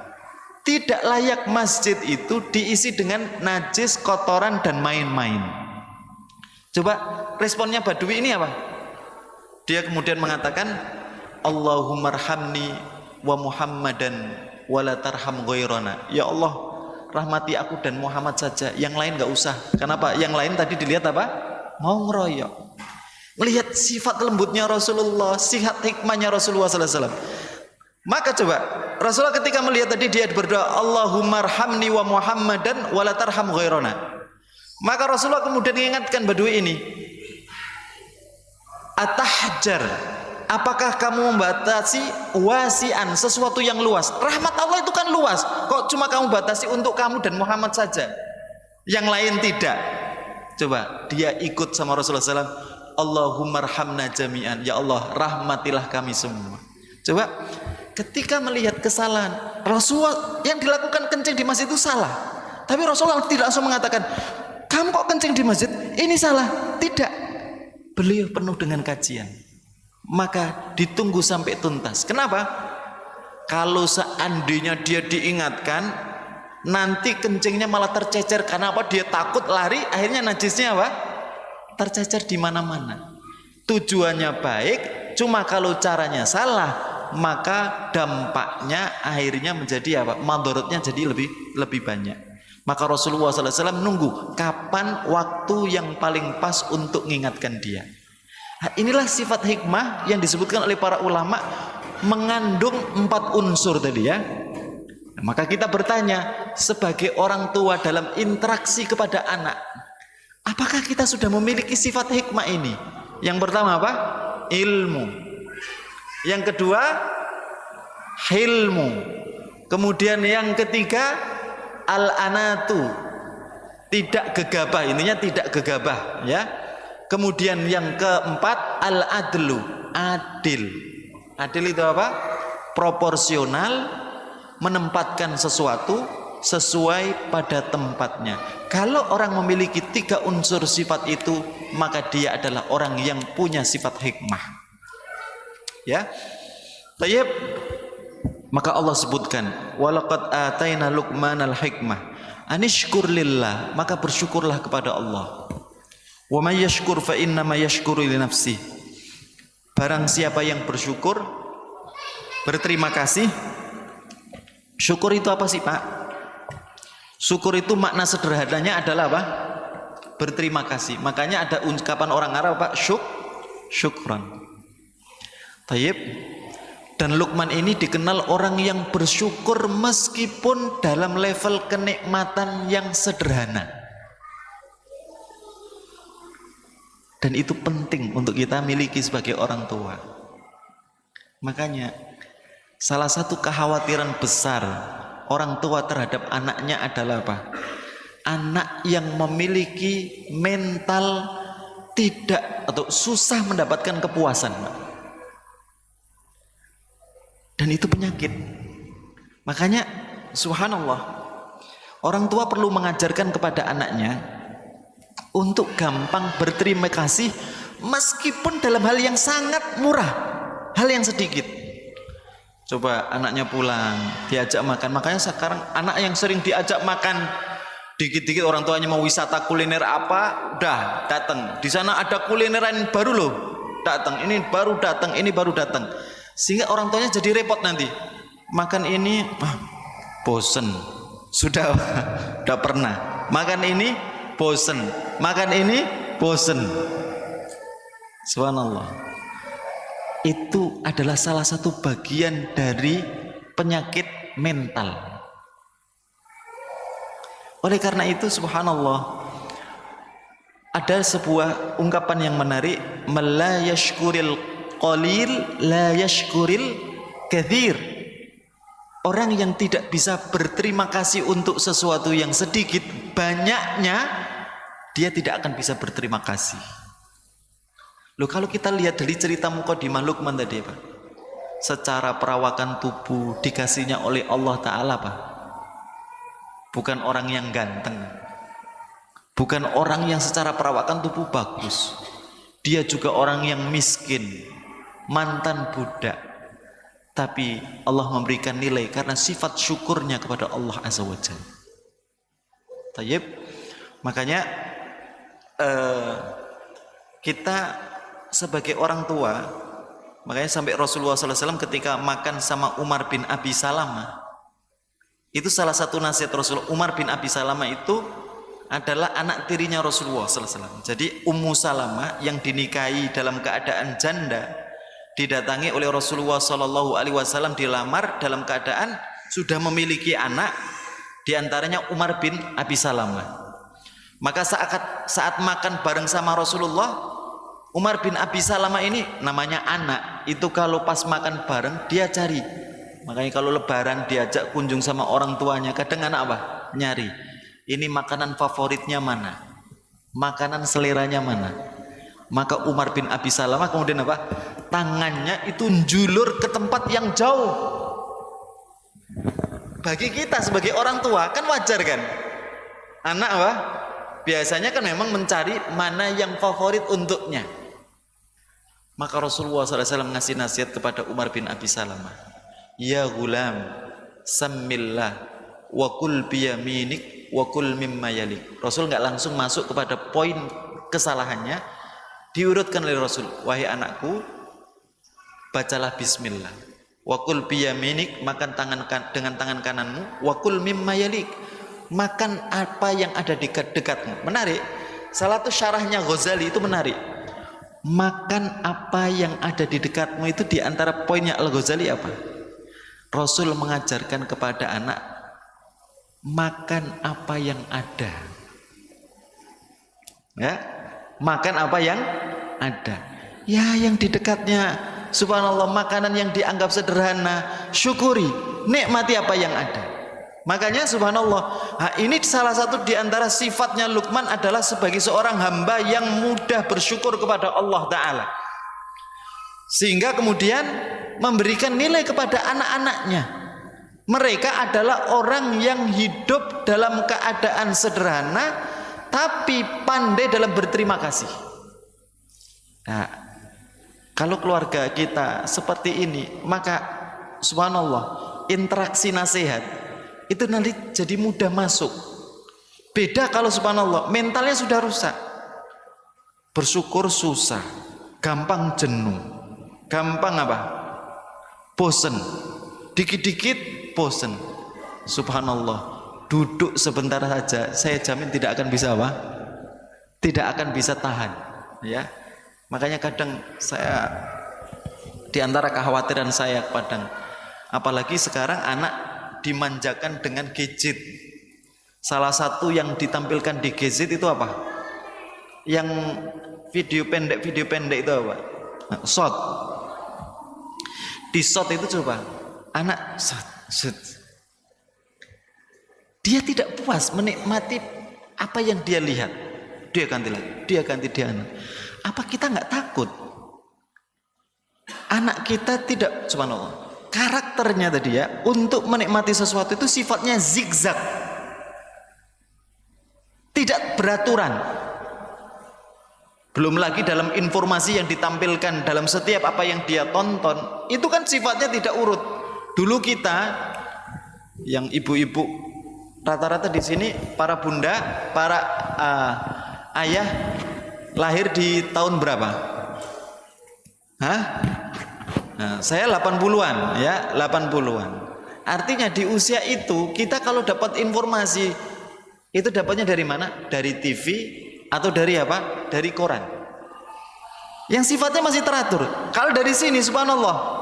Tidak layak masjid itu diisi dengan najis, kotoran, dan main-main. Coba responnya Badui ini apa? Dia kemudian mengatakan, Allahummarhamni wa Muhammadan wa la tarham ghairana. Ya Allah, rahmati aku dan Muhammad saja, yang lain gak usah. Kenapa? Yang lain tadi dilihat apa? Mau ngeroyok. Melihat sifat lembutnya Rasulullah, sifat hikmahnya Rasulullah SAW. Maka coba Rasulullah ketika melihat tadi dia berdoa, Allahummarhamni wa Muhammadan wa la tarham ghairana. Maka Rasulullah kemudian mengingatkan Badui ini, atahjar, apakah kamu membatasi wasian, sesuatu yang luas? Rahmat Allah itu kan luas, kok cuma kamu batasi untuk kamu dan Muhammad saja, yang lain tidak? Coba dia ikut sama Rasulullah SAW, Allahummarhamna jami'an, ya Allah rahmatilah kami semua. Coba ketika melihat kesalahan Rasulullah, yang dilakukan kencing di masjid itu salah, tapi Rasulullah tidak langsung mengatakan, kamu kok kencing di masjid, ini salah. Tidak, beliau penuh dengan kajian. Maka ditunggu sampai tuntas. Kenapa? Kalau seandainya dia diingatkan, nanti kencingnya malah tercecer. Karena apa? Dia takut lari, akhirnya najisnya apa? Tercecer di mana-mana. Tujuannya baik, cuma kalau caranya salah, maka dampaknya akhirnya menjadi apa? Madharatnya jadi lebih banyak. Maka Rasulullah SAW menunggu kapan waktu yang paling pas untuk mengingatkan dia. Nah, inilah sifat hikmah yang disebutkan oleh para ulama, mengandung 4 unsur tadi ya. Nah, maka kita bertanya, sebagai orang tua dalam interaksi kepada anak, apakah kita sudah memiliki sifat hikmah ini? Yang pertama apa? Ilmu. Yang kedua, hilmu. Kemudian yang ketiga, al-anatu, tidak gegabah. Intinya tidak gegabah ya. Kemudian yang keempat al-adlu, adil. Adil itu apa? Proporsional, menempatkan sesuatu sesuai pada tempatnya. Kalau orang memiliki 3 unsur sifat itu, maka dia adalah orang yang punya sifat hikmah. Ya. Baik. Maka Allah sebutkan, walaqad ataina Luqmanal hikmah anishkur lillah, maka bersyukurlah kepada Allah. Wa may yashkur fa inna ma yashkuru li nafsi. Barang siapa yang bersyukur, berterima kasih. Syukur itu apa sih, Pak? Syukur itu makna sederhananya adalah apa? Berterima kasih. Makanya ada ungkapan orang Arab, Pak, syukran. Tayyib. Dan Luqman ini dikenal orang yang bersyukur meskipun dalam level kenikmatan yang sederhana. Dan itu penting untuk kita miliki sebagai orang tua. Makanya salah satu kekhawatiran besar orang tua terhadap anaknya adalah apa? Anak yang memiliki mental tidak atau susah mendapatkan kepuasan. Dan itu penyakit. Makanya subhanallah, orang tua perlu mengajarkan kepada anaknya untuk gampang berterima kasih meskipun dalam hal yang sangat murah, hal yang sedikit. Coba anaknya pulang, diajak makan. Makanya sekarang anak yang sering diajak makan, dikit-dikit orang tuanya mau wisata kuliner apa, udah datang. Di sana ada kulineran baru loh, datang. Ini baru datang, ini baru datang. Sehingga orang tuanya jadi repot nanti. Makan ini, bosen. Sudah pernah. Makan ini bosen, makan ini bosen. Subhanallah. Itu adalah salah satu bagian dari penyakit mental. Oleh karena itu subhanallah, ada sebuah ungkapan yang menarik, la yashkuril qalil la yashkuril katsir. Orang yang tidak bisa berterima kasih untuk sesuatu yang sedikit banyaknya, dia tidak akan bisa berterima kasih. Loh, kalau kita lihat dari cerita Muqaddimah Luqman tadi, Pak, secara perawakan tubuh dikasihnya oleh Allah Ta'ala, Pak, bukan orang yang ganteng, bukan orang yang secara perawakan tubuh bagus, dia juga orang yang miskin, mantan budak. Tapi Allah memberikan nilai karena sifat syukurnya kepada Allah Azza wa Jalla. Tayyib. Makanya kita sebagai orang tua, makanya sampai Rasulullah SAW ketika makan sama Umar bin Abi Salamah, itu salah satu nasihat Rasulullah. Umar bin Abi Salamah itu adalah anak tirinya Rasulullah SAW. Jadi Ummu Salamah yang dinikahi dalam keadaan janda didatangi oleh Rasulullah SAW, dilamar dalam keadaan sudah memiliki anak, diantaranya Umar bin Abi Salamah. Maka saat makan bareng sama Rasulullah, Umar bin Abi Salamah ini namanya anak, itu kalau pas makan bareng dia cari. Makanya kalau lebaran diajak kunjung sama orang tuanya, kadang anak apa? Nyari. Ini makanan favoritnya mana? Makanan seleranya mana? Maka Umar bin Abi Salamah kemudian apa? Tangannya itu njulur ke tempat yang jauh. Bagi kita sebagai orang tua kan wajar kan? Anak apa? Biasanya kan memang mencari mana yang favorit untuknya. Maka Rasulullah SAW ngasih nasihat kepada Umar bin Abi Salamah, ya gulam, sammillah wa kul biyaminik wa kul mimma yalik. Rasul nggak langsung masuk kepada poin kesalahannya, diurutkan oleh Rasul, wahai anakku, bacalah bismillah, wakul biyaminik, makan dengan tangan kananmu, wakul mimma yalik, makan apa yang ada di dekatmu. Menarik, salah satu syarahnya Ghazali itu menarik, makan apa yang ada di dekatmu itu diantara poinnya Al-Ghazali apa? Rasul mengajarkan kepada anak, makan apa yang ada, ya, makan apa yang ada, ya, yang di dekatnya. Subhanallah, makanan yang dianggap sederhana, syukuri, nikmati apa yang ada. Makanya subhanallah, ini salah satu di antara sifatnya Luqman adalah sebagai seorang hamba yang mudah bersyukur kepada Allah Ta'ala. Sehingga kemudian memberikan nilai kepada anak-anaknya. Mereka adalah orang yang hidup dalam keadaan sederhana tapi pandai dalam berterima kasih. Nah, kalau keluarga kita seperti ini, maka subhanallah, interaksi nasihat itu nanti jadi mudah masuk. Beda kalau subhanallah mentalnya sudah rusak, bersyukur susah, gampang jenuh, gampang apa? Bosen, dikit-dikit bosen. Subhanallah, duduk sebentar saja saya jamin tidak akan bisa apa? Tidak akan bisa tahan, ya. Makanya kadang saya, di antara kekhawatiran saya kadang, apalagi sekarang anak dimanjakan dengan gadget. Salah satu yang ditampilkan di gadget itu apa? Yang video pendek itu apa? Short. Di short itu coba anak short. Dia tidak puas menikmati apa yang dia lihat. Dia ganti lagi, dia ganti dia. Apa kita nggak takut anak kita tidak, subhanallah, karakternya tadi ya, untuk menikmati sesuatu itu sifatnya zigzag, tidak beraturan. Belum lagi dalam informasi yang ditampilkan dalam setiap apa yang dia tonton, itu kan sifatnya tidak urut. Dulu kita yang ibu-ibu rata-rata di sini, para bunda, para ayah lahir di tahun berapa? Hah? Nah, saya 80-an ya, 80-an. Artinya di usia itu kita kalau dapat informasi itu dapatnya dari mana? Dari TV atau dari apa? Dari koran. Yang sifatnya masih teratur. Kalau dari sini subhanallah,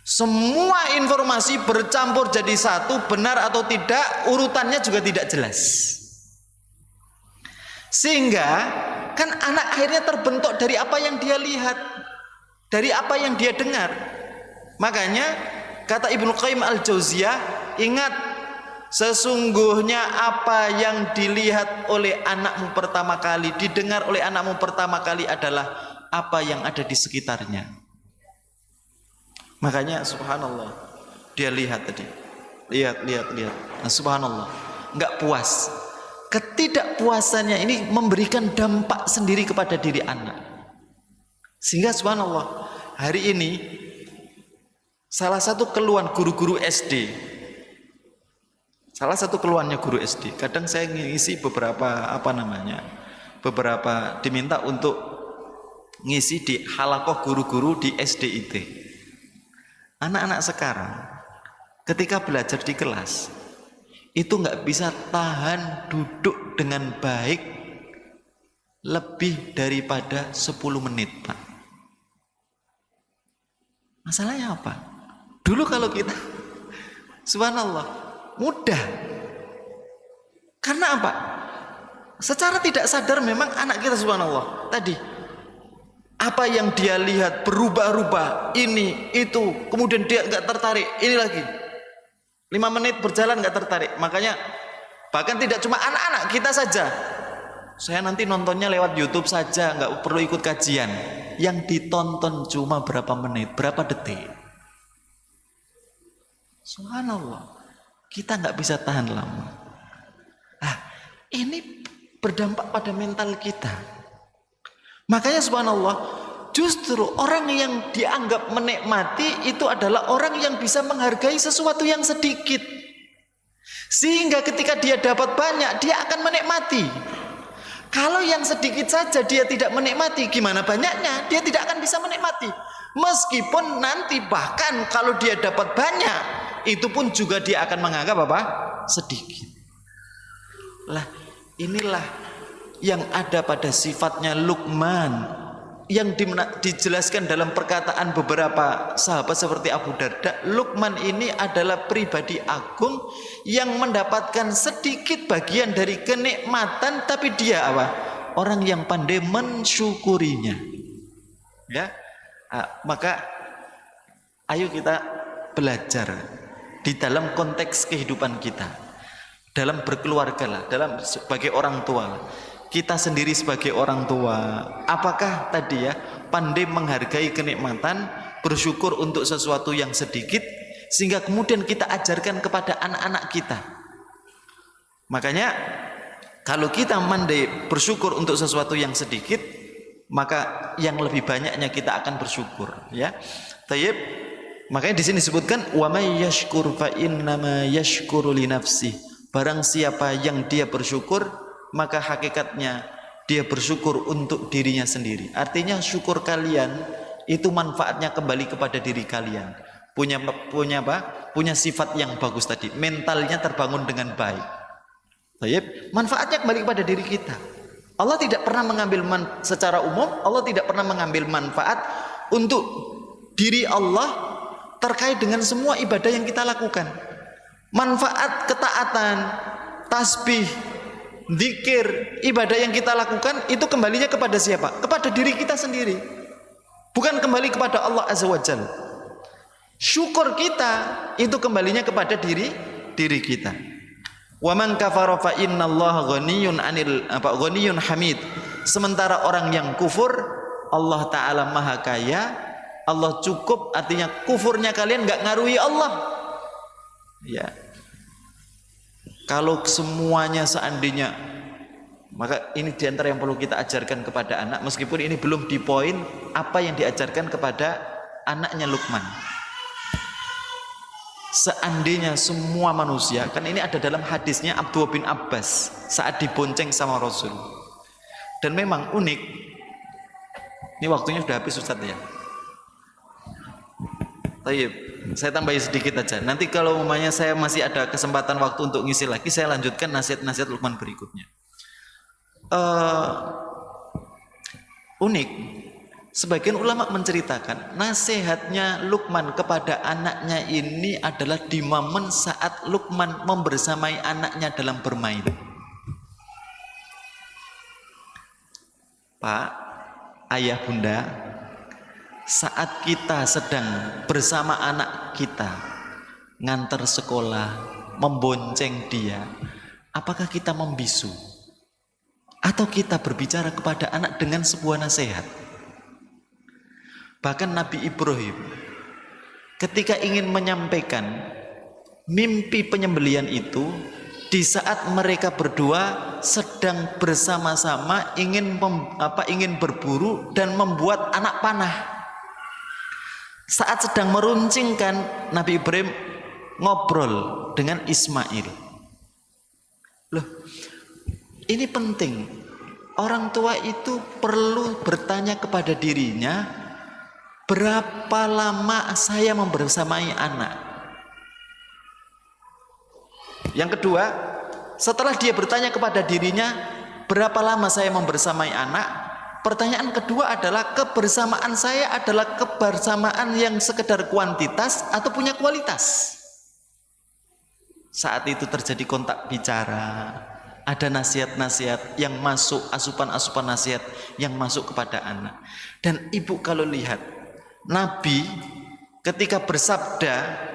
semua informasi bercampur jadi satu, benar atau tidak, urutannya juga tidak jelas. Sehingga kan anak akhirnya terbentuk dari apa yang dia lihat, dari apa yang dia dengar. Makanya kata Ibnu Qayyim Al-Jauziyah, ingat, sesungguhnya apa yang dilihat oleh anakmu pertama kali, didengar oleh anakmu pertama kali adalah apa yang ada di sekitarnya. Makanya subhanallah, dia lihat tadi, lihat. Nah, subhanallah, nggak puas. Ketidakpuasannya ini memberikan dampak sendiri kepada diri anak. Sehingga subhanallah, hari ini salah satu keluhan guru-guru SD, salah satu keluhannya guru SD, kadang saya ngisi beberapa beberapa diminta untuk ngisi di halakoh guru-guru di SDIT. Anak-anak sekarang ketika belajar di kelas itu nggak bisa tahan duduk dengan baik lebih daripada 10 menit, Pak. Masalahnya apa? Dulu kalau kita subhanallah mudah. Karena apa? Secara tidak sadar memang anak kita subhanallah tadi, apa yang dia lihat berubah-ubah, ini itu, kemudian dia nggak tertarik, ini lagi 5 menit berjalan nggak tertarik. Makanya bahkan tidak cuma anak-anak, kita saja, saya nanti nontonnya lewat YouTube saja, nggak perlu ikut kajian. Yang ditonton cuma berapa menit, berapa detik. Subhanallah, kita nggak bisa tahan lama. Ini berdampak pada mental kita. Makanya subhanallah, justru orang yang dianggap menikmati itu adalah orang yang bisa menghargai sesuatu yang sedikit. Sehingga ketika dia dapat banyak, dia akan menikmati. Kalau yang sedikit saja dia tidak menikmati, gimana banyaknya? Dia tidak akan bisa menikmati. Meskipun nanti bahkan kalau dia dapat banyak, itu pun juga dia akan menganggap apa? Sedikit. Lah, inilah yang ada pada sifatnya Luqman, yang dijelaskan dalam perkataan beberapa sahabat seperti Abu Darda. Luqman ini adalah pribadi agung yang mendapatkan sedikit bagian dari kenikmatan, tapi dia apa? Orang yang pandai mensyukurinya. Ya, maka ayo kita belajar di dalam konteks kehidupan kita, dalam berkeluarga lah, dalam sebagai orang tua lah. Kita sendiri sebagai orang tua, apakah tadi ya pandai menghargai kenikmatan, bersyukur untuk sesuatu yang sedikit, sehingga kemudian kita ajarkan kepada anak-anak kita. Makanya kalau kita pandai bersyukur untuk sesuatu yang sedikit, maka yang lebih banyaknya kita akan bersyukur, ya. Tayyib. Makanya di sini disebutkan wa may yashkur fa innama yashkuru li nafsihi. Barang siapa yang dia bersyukur, maka hakikatnya dia bersyukur untuk dirinya sendiri. Artinya syukur kalian itu manfaatnya kembali kepada diri kalian. Punya apa? Punya sifat yang bagus tadi, mentalnya terbangun dengan baik. Baik, manfaatnya kembali kepada diri kita. Allah tidak pernah mengambil secara umum, Allah tidak pernah mengambil manfaat untuk diri Allah terkait dengan semua ibadah yang kita lakukan. Manfaat ketaatan, tasbih, zikir, ibadah yang kita lakukan itu kembalinya kepada siapa? Kepada diri kita sendiri. Bukan kembali kepada Allah Azza wa Jalla. Syukur kita itu kembalinya kepada diri kita. Wa man kafara fa innallaha ghaniyyun hamid. Sementara orang yang kufur, Allah taala Maha Kaya, Allah cukup, artinya kufurnya kalian enggak ngaruhi Allah. Ya. Kalau semuanya seandainya, maka ini diantara yang perlu kita ajarkan kepada anak, meskipun ini belum di poin apa yang diajarkan kepada anaknya Luqman. Seandainya semua manusia, kan ini ada dalam hadisnya Abdullah bin Abbas saat dibonceng sama Rasul. Dan memang unik. Ini waktunya sudah habis Ustaz ya. Tayyib, saya tambahin sedikit aja. Nanti kalau umpamanya saya masih ada kesempatan waktu untuk ngisi lagi, saya lanjutkan nasihat-nasihat Luqman berikutnya. Unik. Sebagian ulama menceritakan nasihatnya Luqman kepada anaknya ini adalah di momen saat Luqman membersamai anaknya dalam bermain. Pak, ayah, bunda, saat kita sedang bersama anak kita, ngantar sekolah, membonceng dia, apakah kita membisu? Atau kita berbicara kepada anak dengan sebuah nasihat? Bahkan Nabi Ibrahim ketika ingin menyampaikan mimpi penyembelihan itu, di saat mereka berdua sedang bersama-sama ingin berburu dan membuat anak panah. Saat sedang meruncingkan, Nabi Ibrahim ngobrol dengan Ismail. Loh, ini penting. Orang tua itu perlu bertanya kepada dirinya, berapa lama saya membersamai anak? Yang kedua, setelah dia bertanya kepada dirinya, berapa lama saya membersamai anak? Pertanyaan kedua adalah, kebersamaan saya adalah kebersamaan yang sekedar kuantitas atau punya kualitas? Saat itu terjadi kontak bicara, ada nasihat-nasihat yang masuk, asupan-asupan nasihat yang masuk kepada anak. Dan ibu kalau lihat, Nabi ketika bersabda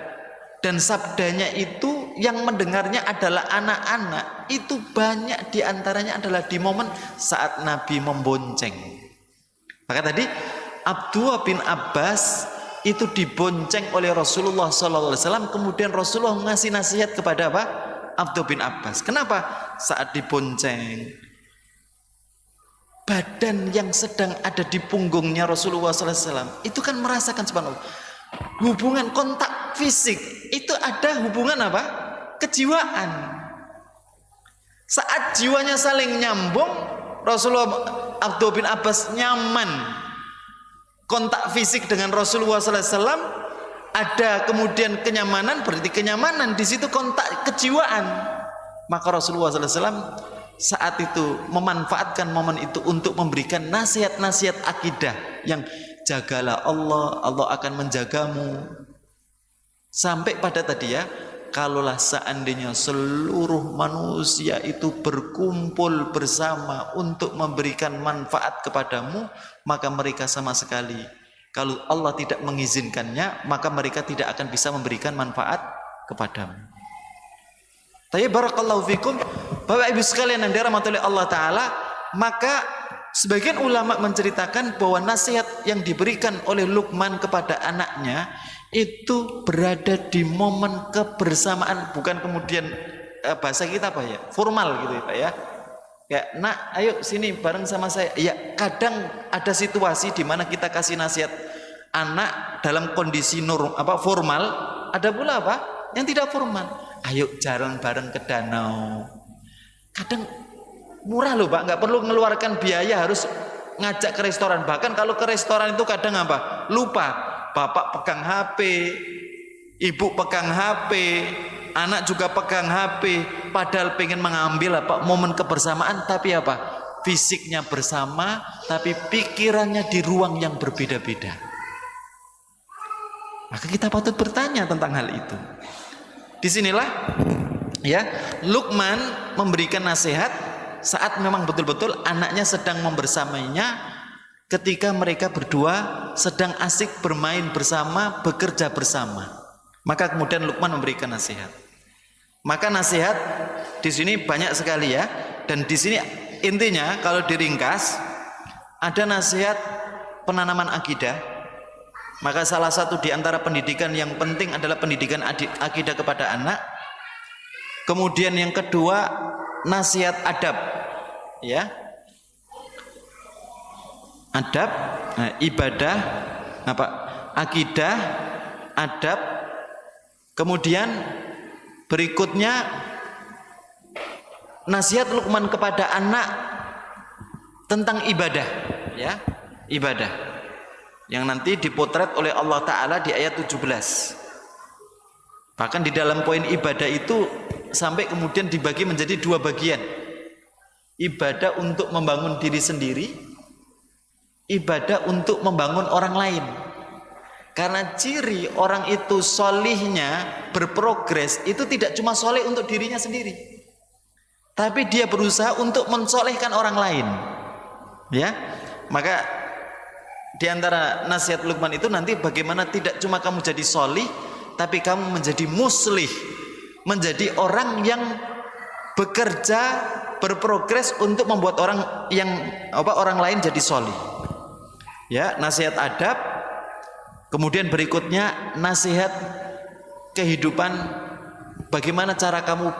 dan sabdanya itu yang mendengarnya adalah anak-anak, itu banyak diantaranya adalah di momen saat Nabi membonceng. Maka tadi Abdullah bin Abbas itu dibonceng oleh Rasulullah SAW, kemudian Rasulullah ngasih nasihat kepada apa? Abdullah bin Abbas. Kenapa? Saat dibonceng, badan yang sedang ada di punggungnya Rasulullah SAW itu kan merasakan subhanallah hubungan kontak fisik, itu ada hubungan apa? Kejiwaan. Saat jiwanya saling nyambung, Rasulullah, Abdullah bin Abbas nyaman kontak fisik dengan Rasulullah SAW, ada kemudian kenyamanan, berarti kenyamanan di situ kontak kejiwaan. Maka Rasulullah SAW saat itu memanfaatkan momen itu untuk memberikan nasihat-nasihat akidah yang jagalah Allah, Allah akan menjagamu. Sampai pada tadi ya, kalaulah seandainya seluruh manusia itu berkumpul bersama untuk memberikan manfaat kepadamu, maka mereka sama sekali, kalau Allah tidak mengizinkannya, maka mereka tidak akan bisa memberikan manfaat kepadamu. Tapi barakallahu fikum, Bapak Ibu sekalian yang dirahmati oleh Allah Ta'ala, maka sebagian ulama menceritakan bahwa nasihat yang diberikan oleh Luqman kepada anaknya itu berada di momen kebersamaan, bukan kemudian bahasa kita apa ya, formal gitu ya Pak ya. Ya, nak, ayo sini bareng sama saya. Ya, kadang ada situasi di mana kita kasih nasihat anak dalam kondisi formal, ada pula apa? Yang tidak formal. Ayo jalan bareng ke danau. Kadang murah loh Pak, nggak perlu mengeluarkan biaya harus ngajak ke restoran. Bahkan kalau ke restoran itu kadang apa? Lupa. Bapak pegang HP, ibu pegang HP, anak juga pegang HP, padahal pengen mengambil momen kebersamaan, tapi fisiknya bersama, tapi pikirannya di ruang yang berbeda-beda. Maka kita patut bertanya tentang hal itu. Disinilah ya Luqman memberikan nasihat saat memang betul-betul anaknya sedang membersamainya, ketika mereka berdua sedang asik bermain bersama, bekerja bersama. Maka kemudian Luqman memberikan nasihat. Maka nasihat di sini banyak sekali ya, dan di sini intinya kalau diringkas ada nasihat penanaman akidah. Maka salah satu di antara pendidikan yang penting adalah pendidikan akidah kepada anak. Kemudian yang kedua nasihat adab, ya, adab, ibadah, akidah, adab. Kemudian berikutnya nasihat Luqman kepada anak tentang ibadah, ya, ibadah yang nanti dipotret oleh Allah Ta'ala di ayat 17. Bahkan di dalam poin ibadah itu sampai kemudian dibagi menjadi dua bagian. Ibadah untuk membangun diri sendiri, ibadah untuk membangun orang lain. Karena ciri orang itu solihnya berprogres itu tidak cuma soleh untuk dirinya sendiri, tapi dia berusaha untuk mensolehkan orang lain. Ya, maka di antara nasihat Luqman itu nanti bagaimana tidak cuma kamu jadi solih, tapi kamu menjadi muslih, menjadi orang yang bekerja berprogres untuk membuat orang lain jadi solih. Ya, nasihat adab. Kemudian berikutnya nasihat kehidupan, bagaimana cara kamu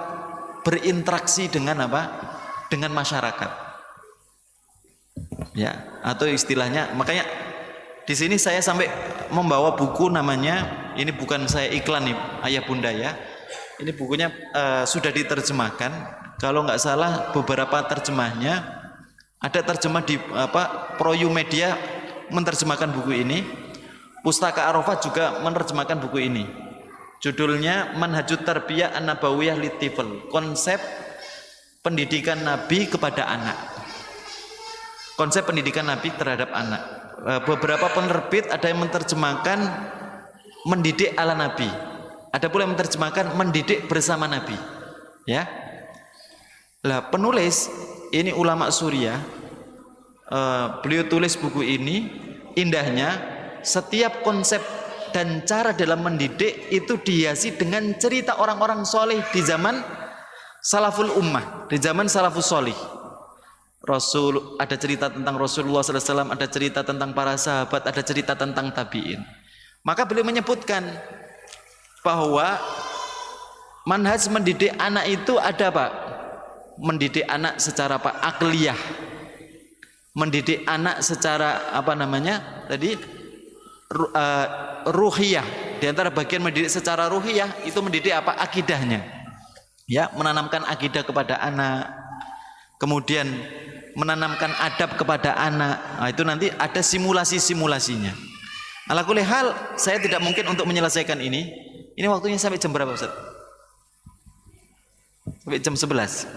berinteraksi dengan dengan masyarakat. Ya, atau istilahnya, makanya di sini saya sampai membawa buku namanya, ini bukan saya iklan nih ayah bunda ya, ini bukunya sudah diterjemahkan. Kalau nggak salah beberapa terjemahnya ada terjemah di Proyu Media menerjemahkan buku ini. Pustaka Arafat juga menerjemahkan buku ini. Judulnya Manhajut Tarbiyah An-Nabawiyah Litifl, konsep pendidikan Nabi kepada anak. Konsep pendidikan Nabi terhadap anak. Beberapa penerbit ada yang menerjemahkan mendidik ala Nabi. Ada pula yang menerjemahkan mendidik bersama Nabi. Ya. Lah penulis ini ulama Suriah. Beliau tulis buku ini, indahnya setiap konsep dan cara dalam mendidik itu dihiasi dengan cerita orang-orang soleh di zaman salaful ummah, di zaman salafus soleh. Rasul, ada cerita tentang Rasulullah SAW, ada cerita tentang para sahabat, ada cerita tentang tabi'in. Maka beliau menyebutkan bahwa manhaj mendidik anak itu ada mendidik anak secara akliyah, mendidik anak secara ruhiyah. Di antara bagian mendidik secara ruhiyah itu mendidik akidahnya, ya, menanamkan akidah kepada anak, kemudian menanamkan adab kepada anak. Nah, itu nanti ada simulasinya. Ala kulli hal, saya tidak mungkin untuk menyelesaikan ini. Ini waktunya sampai jam berapa Ustaz? Sampai jam 11.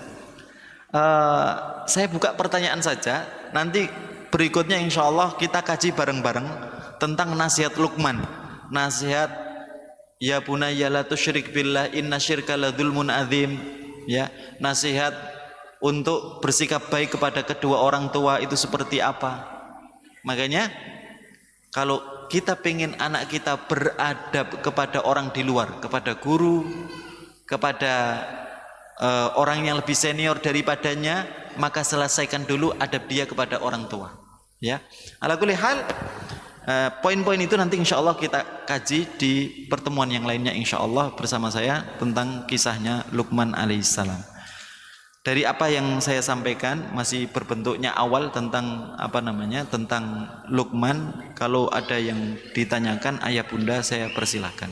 Saya buka pertanyaan saja. Nanti berikutnya insya Allah kita kaji bareng-bareng tentang nasihat Luqman, nasihat ya bunayya la tusyrik billah inna syirka la dzulmun adzim, ya, nasihat untuk bersikap baik kepada kedua orang tua itu seperti apa. Makanya kalau kita pengen anak kita beradab kepada orang di luar, kepada guru, kepada orang yang lebih senior daripadanya, maka selesaikan dulu adab dia kepada orang tua. Ya, ala kulli hal, poin-poin itu nanti insya Allah kita kaji di pertemuan yang lainnya insya Allah bersama saya tentang kisahnya Luqman alaihissalam. Dari apa yang saya sampaikan masih berbentuknya awal tentang tentang Luqman. Kalau ada yang ditanyakan ayah bunda saya persilahkan.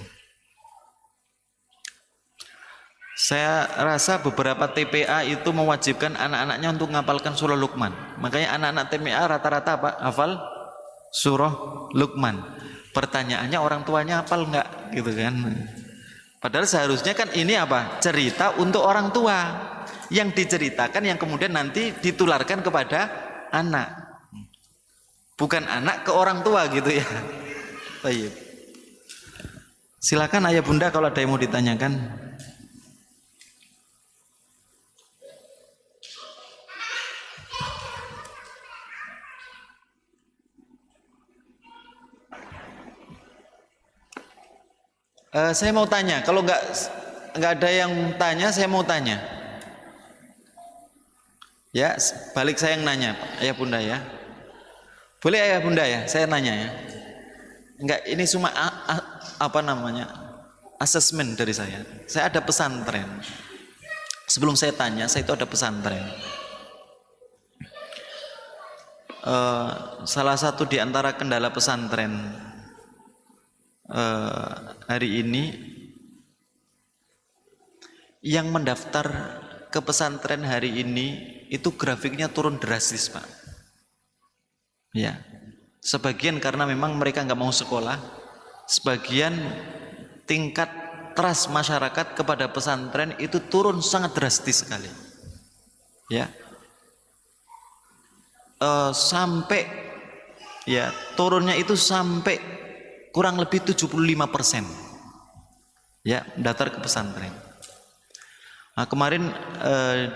Saya rasa beberapa TPA itu mewajibkan anak-anaknya untuk menghafalkan surah Luqman. Makanya anak-anak TPA rata-rata apa? Hafal surah Luqman. Pertanyaannya orang tuanya hafal enggak gitu kan? Padahal seharusnya kan ini apa? Cerita untuk orang tua. Yang diceritakan yang kemudian nanti ditularkan kepada anak. Bukan anak ke orang tua gitu ya. Baik. Silakan ayah bunda kalau ada yang mau ditanyakan. Saya mau tanya, kalau nggak ada yang tanya, saya mau tanya. Ya, balik saya yang nanya, ayah bunda ya. Boleh ayah bunda ya, saya nanya ya. Enggak, ini cuma asesmen dari saya. Saya ada pesantren. Sebelum saya tanya, saya itu ada pesantren. Salah satu di antara kendala pesantren hari ini, yang mendaftar ke pesantren hari ini itu grafiknya turun drastis Pak. Ya, sebagian karena memang mereka nggak mau sekolah, sebagian tingkat trust masyarakat kepada pesantren itu turun sangat drastis sekali. Ya, sampai ya turunnya itu sampai kurang lebih 75%. Ya, daftar ke pesantren. Nah, kemarin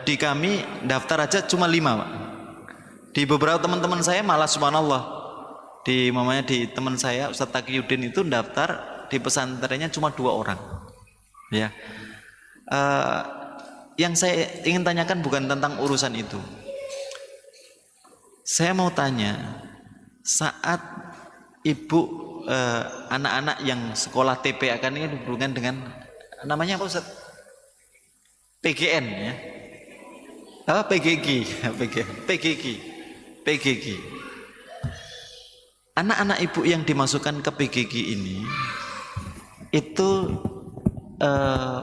di kami daftar aja cuma 5 Pak. Di beberapa teman-teman saya malah subhanallah, di teman saya Ustadz Taqiyuddin itu daftar di pesantrennya cuma 2 orang. Ya, yang saya ingin tanyakan bukan tentang urusan itu. Saya mau tanya, saat ibu anak-anak yang sekolah TPA kan ini hubungan dengan namanya apa Ustadz? PGN ya, PGG. Anak-anak ibu yang dimasukkan ke PGG ini itu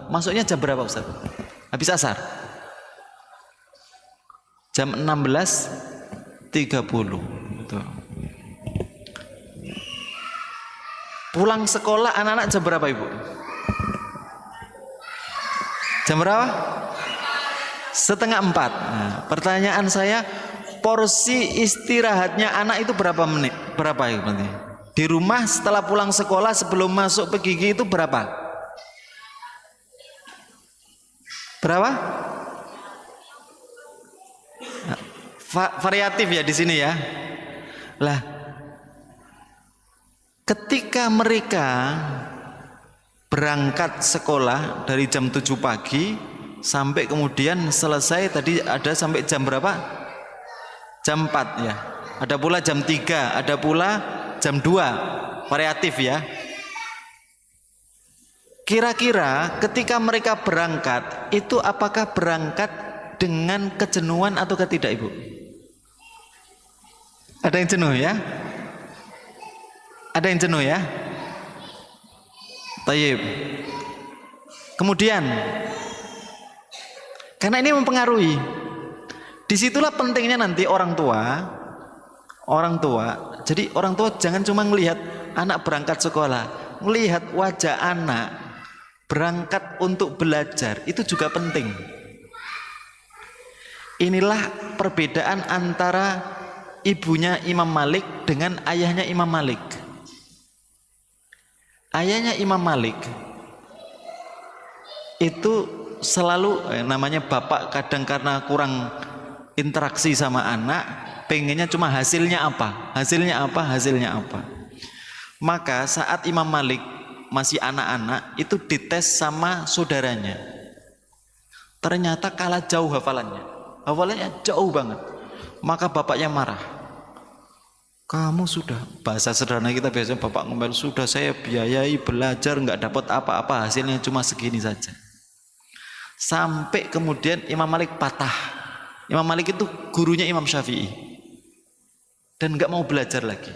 masuknya jam berapa Ustaz? Habis asar? Jam 16.30. Pulang sekolah anak-anak jam berapa Ibu? Jam berapa? 3:30. Nah, pertanyaan saya, porsi istirahatnya anak itu berapa menit? Berapa ya? Di rumah setelah pulang sekolah sebelum masuk PGG itu berapa? Berapa? Variatif ya di sini ya. Lah, ketika mereka berangkat sekolah dari jam 7 pagi sampai kemudian selesai tadi ada sampai jam berapa? Jam 4 ya. Ada pula jam 3, ada pula jam 2. Variatif ya. Kira-kira ketika mereka berangkat itu apakah berangkat dengan kejenuhan atau tidak Ibu? Ada yang jenuh ya? Ada yang jenuh ya? Tayyib. Kemudian karena ini mempengaruhi, disitulah pentingnya nanti orang tua. Jadi orang tua jangan cuma melihat anak berangkat sekolah, melihat wajah anak berangkat untuk belajar itu juga penting. Inilah perbedaan antara ibunya Imam Malik dengan ayahnya Imam Malik. Ayahnya Imam Malik itu selalu namanya bapak kadang karena kurang interaksi sama anak, pengennya cuma hasilnya apa. Maka saat Imam Malik masih anak-anak itu dites sama saudaranya. Ternyata kalah jauh hafalannya. Hafalannya jauh banget. Maka bapaknya marah. Kamu sudah, bahasa sederhana kita biasanya bapak ngomel, sudah saya biayai belajar nggak dapat apa-apa, hasilnya cuma segini saja. Sampai kemudian Imam Malik patah. Imam Malik itu gurunya Imam Syafi'i dan nggak mau belajar lagi.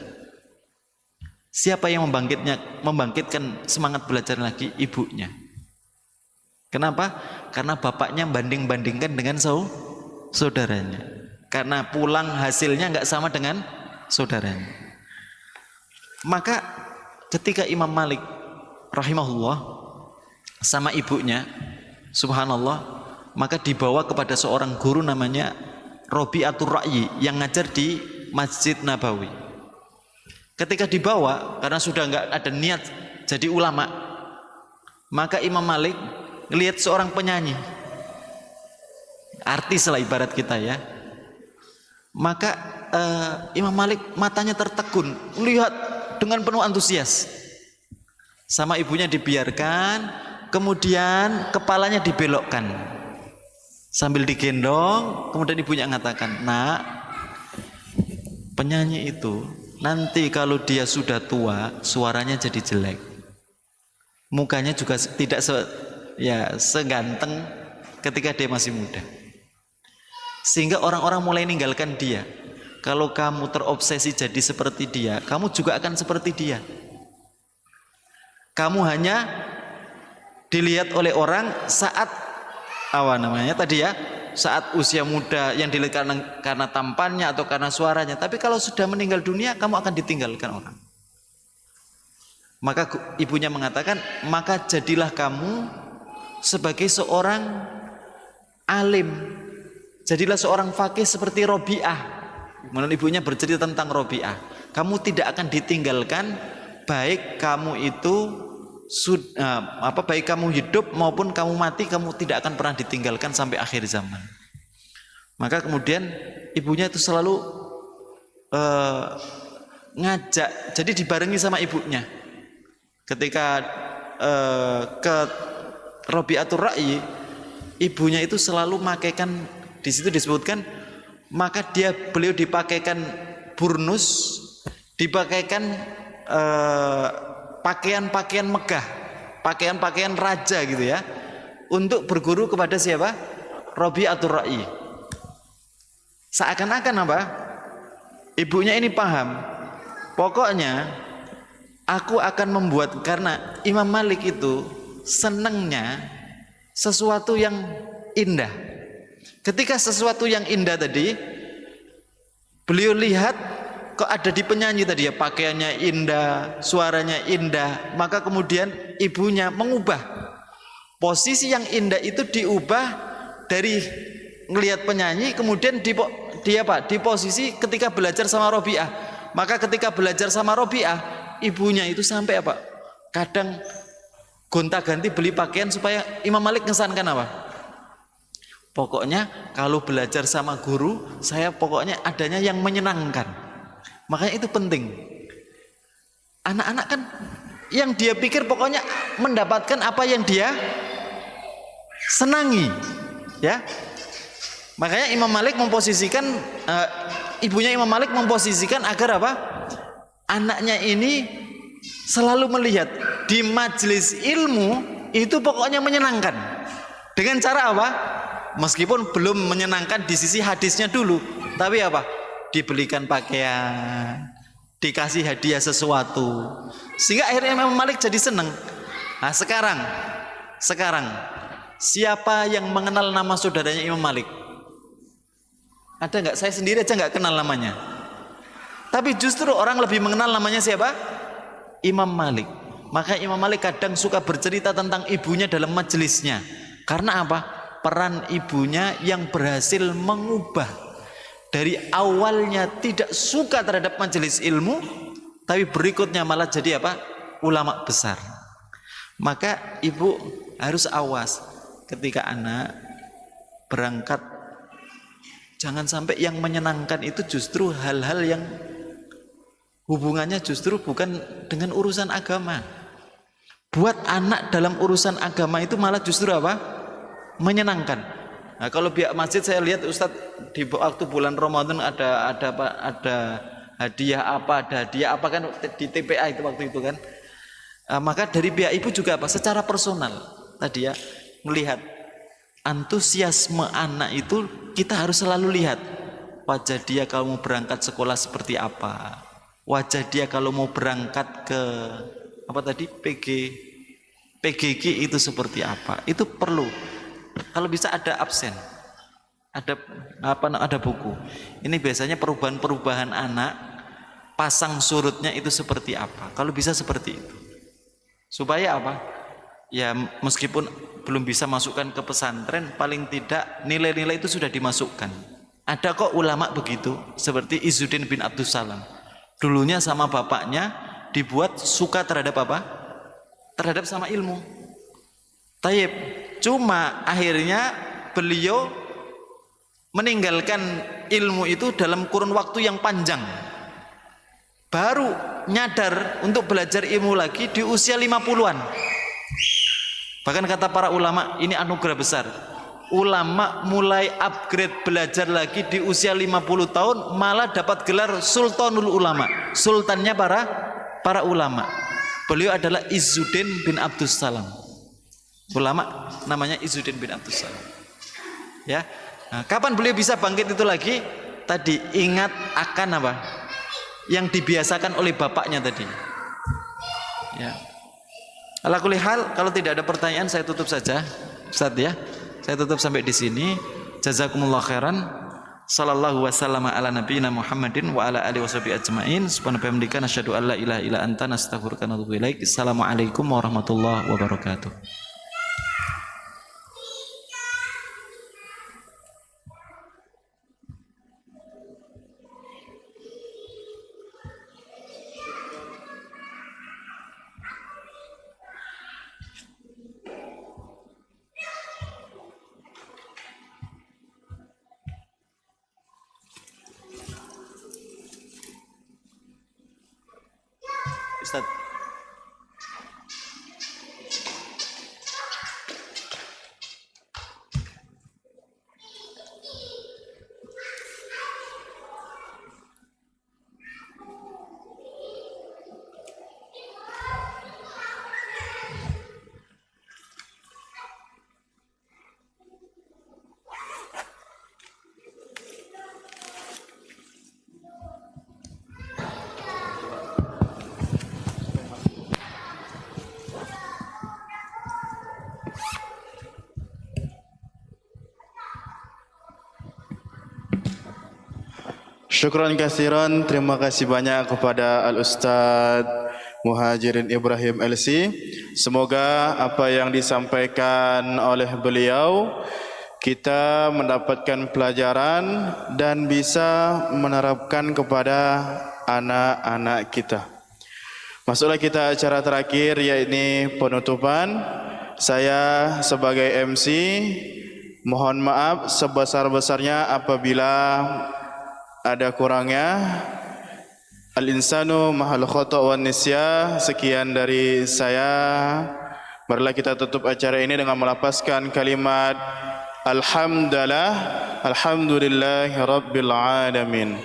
Siapa yang membangkitkan semangat belajar lagi? Ibunya. Kenapa? Karena bapaknya banding-bandingkan dengan saudaranya. Karena pulang hasilnya nggak sama dengan saudaranya. Maka ketika Imam Malik rahimahullah sama ibunya, subhanallah, maka dibawa kepada seorang guru namanya Robi'atur Ra'yi yang ngajar di Masjid Nabawi. Ketika dibawa, karena sudah nggak ada niat jadi ulama, maka Imam Malik lihat seorang penyanyi, artis lah ibarat kita ya. Maka Imam Malik matanya tertegun, lihat dengan penuh antusias. Sama ibunya dibiarkan, kemudian kepalanya dibelokkan sambil digendong. Kemudian ibunya mengatakan, "Nak, penyanyi itu nanti kalau dia sudah tua suaranya jadi jelek, mukanya juga tidak seganteng ketika dia masih muda, sehingga orang-orang mulai meninggalkan dia. Kalau kamu terobsesi jadi seperti dia, kamu juga akan seperti dia. Kamu hanya dilihat oleh orang saat saat usia muda yang dilihat karena tampannya atau karena suaranya, tapi kalau sudah meninggal dunia kamu akan ditinggalkan orang." Maka ibunya mengatakan, "Maka jadilah kamu sebagai seorang alim, jadilah seorang fakih seperti Robi'ah." Menurut ibunya bercerita tentang Robi'ah, kamu tidak akan ditinggalkan, baik kamu itu baik kamu hidup maupun kamu mati, kamu tidak akan pernah ditinggalkan sampai akhir zaman. Maka kemudian ibunya itu selalu ngajak, jadi dibarengi sama ibunya. Ketika ke Robi'atur Ra'yi, ibunya itu selalu makaikan, di situ disebutkan, maka beliau dipakaikan burnus, dipakaikan pakaian-pakaian megah, pakaian-pakaian raja gitu ya, untuk berguru kepada siapa? Robi'atur Ra'yi. Seakan-akan apa? Ibunya ini paham, pokoknya aku akan membuat, karena Imam Malik itu senengnya sesuatu yang indah. Ketika sesuatu yang indah tadi beliau lihat, kok ada di penyanyi tadi ya, pakaiannya indah, suaranya indah, maka kemudian ibunya mengubah posisi yang indah itu, diubah dari ngelihat penyanyi kemudian di posisi ketika belajar sama Robi'ah. Maka ketika belajar sama Robi'ah, ibunya itu sampai kadang gonta-ganti beli pakaian supaya Imam Malik ngesankan pokoknya kalau belajar sama guru, saya pokoknya adanya yang menyenangkan. Makanya itu penting. Anak-anak kan yang dia pikir pokoknya mendapatkan apa yang dia senangi, ya. Makanya Imam Malik memposisikan, ibunya Imam Malik memposisikan agar anaknya ini selalu melihat di majelis ilmu itu pokoknya menyenangkan. Dengan cara meskipun belum menyenangkan di sisi hadisnya dulu, tapi dibelikan pakaian, dikasih hadiah sesuatu, sehingga akhirnya Imam Malik jadi senang. Nah sekarang siapa yang mengenal nama saudaranya Imam Malik? Ada nggak? Saya sendiri aja nggak kenal namanya. Tapi justru orang lebih mengenal namanya siapa? Imam Malik. Maka Imam Malik kadang suka bercerita tentang ibunya dalam majelisnya. Karena peran ibunya yang berhasil mengubah dari awalnya tidak suka terhadap majelis ilmu, tapi berikutnya malah jadi ulama besar. Maka ibu harus awas ketika anak berangkat, jangan sampai yang menyenangkan itu justru hal-hal yang hubungannya justru bukan dengan urusan agama. Buat anak dalam urusan agama itu malah justru apa? Menyenangkan. Nah, kalau pihak masjid saya lihat Ustadz di waktu bulan Ramadan ada hadiah apa, ada hadiah apa kan di TPA itu waktu itu kan. Maka dari pihak ibu juga apa? Secara personal tadi ya melihat antusiasme anak itu kita harus selalu lihat wajah dia kalau mau berangkat sekolah seperti apa, wajah dia kalau mau berangkat ke apa tadi PGG itu seperti apa. Itu perlu. Kalau bisa ada absen, ada buku. Ini biasanya perubahan anak, pasang surutnya itu seperti apa. Kalau bisa seperti itu. Supaya apa? Ya meskipun belum bisa masukkan ke pesantren, paling tidak nilai-nilai itu sudah dimasukkan. Ada kok ulama begitu, seperti Izzuddin bin Abdus Salam. Dulunya sama bapaknya dibuat suka terhadap apa? Terhadap sama ilmu. Taib. Cuma akhirnya beliau meninggalkan ilmu itu dalam kurun waktu yang panjang. Baru nyadar untuk belajar ilmu lagi di usia 50-an. Bahkan kata para ulama, ini anugerah besar. Ulama mulai upgrade belajar lagi di usia 50 tahun, malah dapat gelar Sultanul Ulama, sultannya para ulama. Beliau adalah Izzuddin bin Abdus Salam. Ulama namanya Izzuddin bin Abdus Salam. Ya. Nah, kapan beliau bisa bangkit itu lagi? Tadi ingat akan apa? Yang dibiasakan oleh bapaknya tadi. Ya. Ala kulli hal, kalau tidak ada pertanyaan saya tutup saja, Ustaz ya. Saya tutup sampai di sini. Jazakumullah khairan. Sallallahu wasallam ala nabiyina Muhammadin wa ala alihi washabihi ajmain. Subhanaka wa bihamdika nasyhadu an la ilaha illa anta nastaghfiruka wa natubu ilaik. Assalamualaikum warahmatullahi wabarakatuh. Ustaz. Syukran kasiran, terima kasih banyak kepada Al-Ustaz Muhajirin Ibrahim LC. Semoga apa yang disampaikan oleh beliau kita mendapatkan pelajaran dan bisa menerapkan kepada anak-anak kita. Masuklah kita acara terakhir, yaitu penutupan. Saya sebagai MC mohon maaf sebesar-besarnya apabila ada kurangnya. Al-insanu mahal khata' wan nisya. Sekian dari saya. Marilah kita tutup acara ini dengan melafazkan kalimat alhamdulillah, alhamdulillahi rabbil alamin.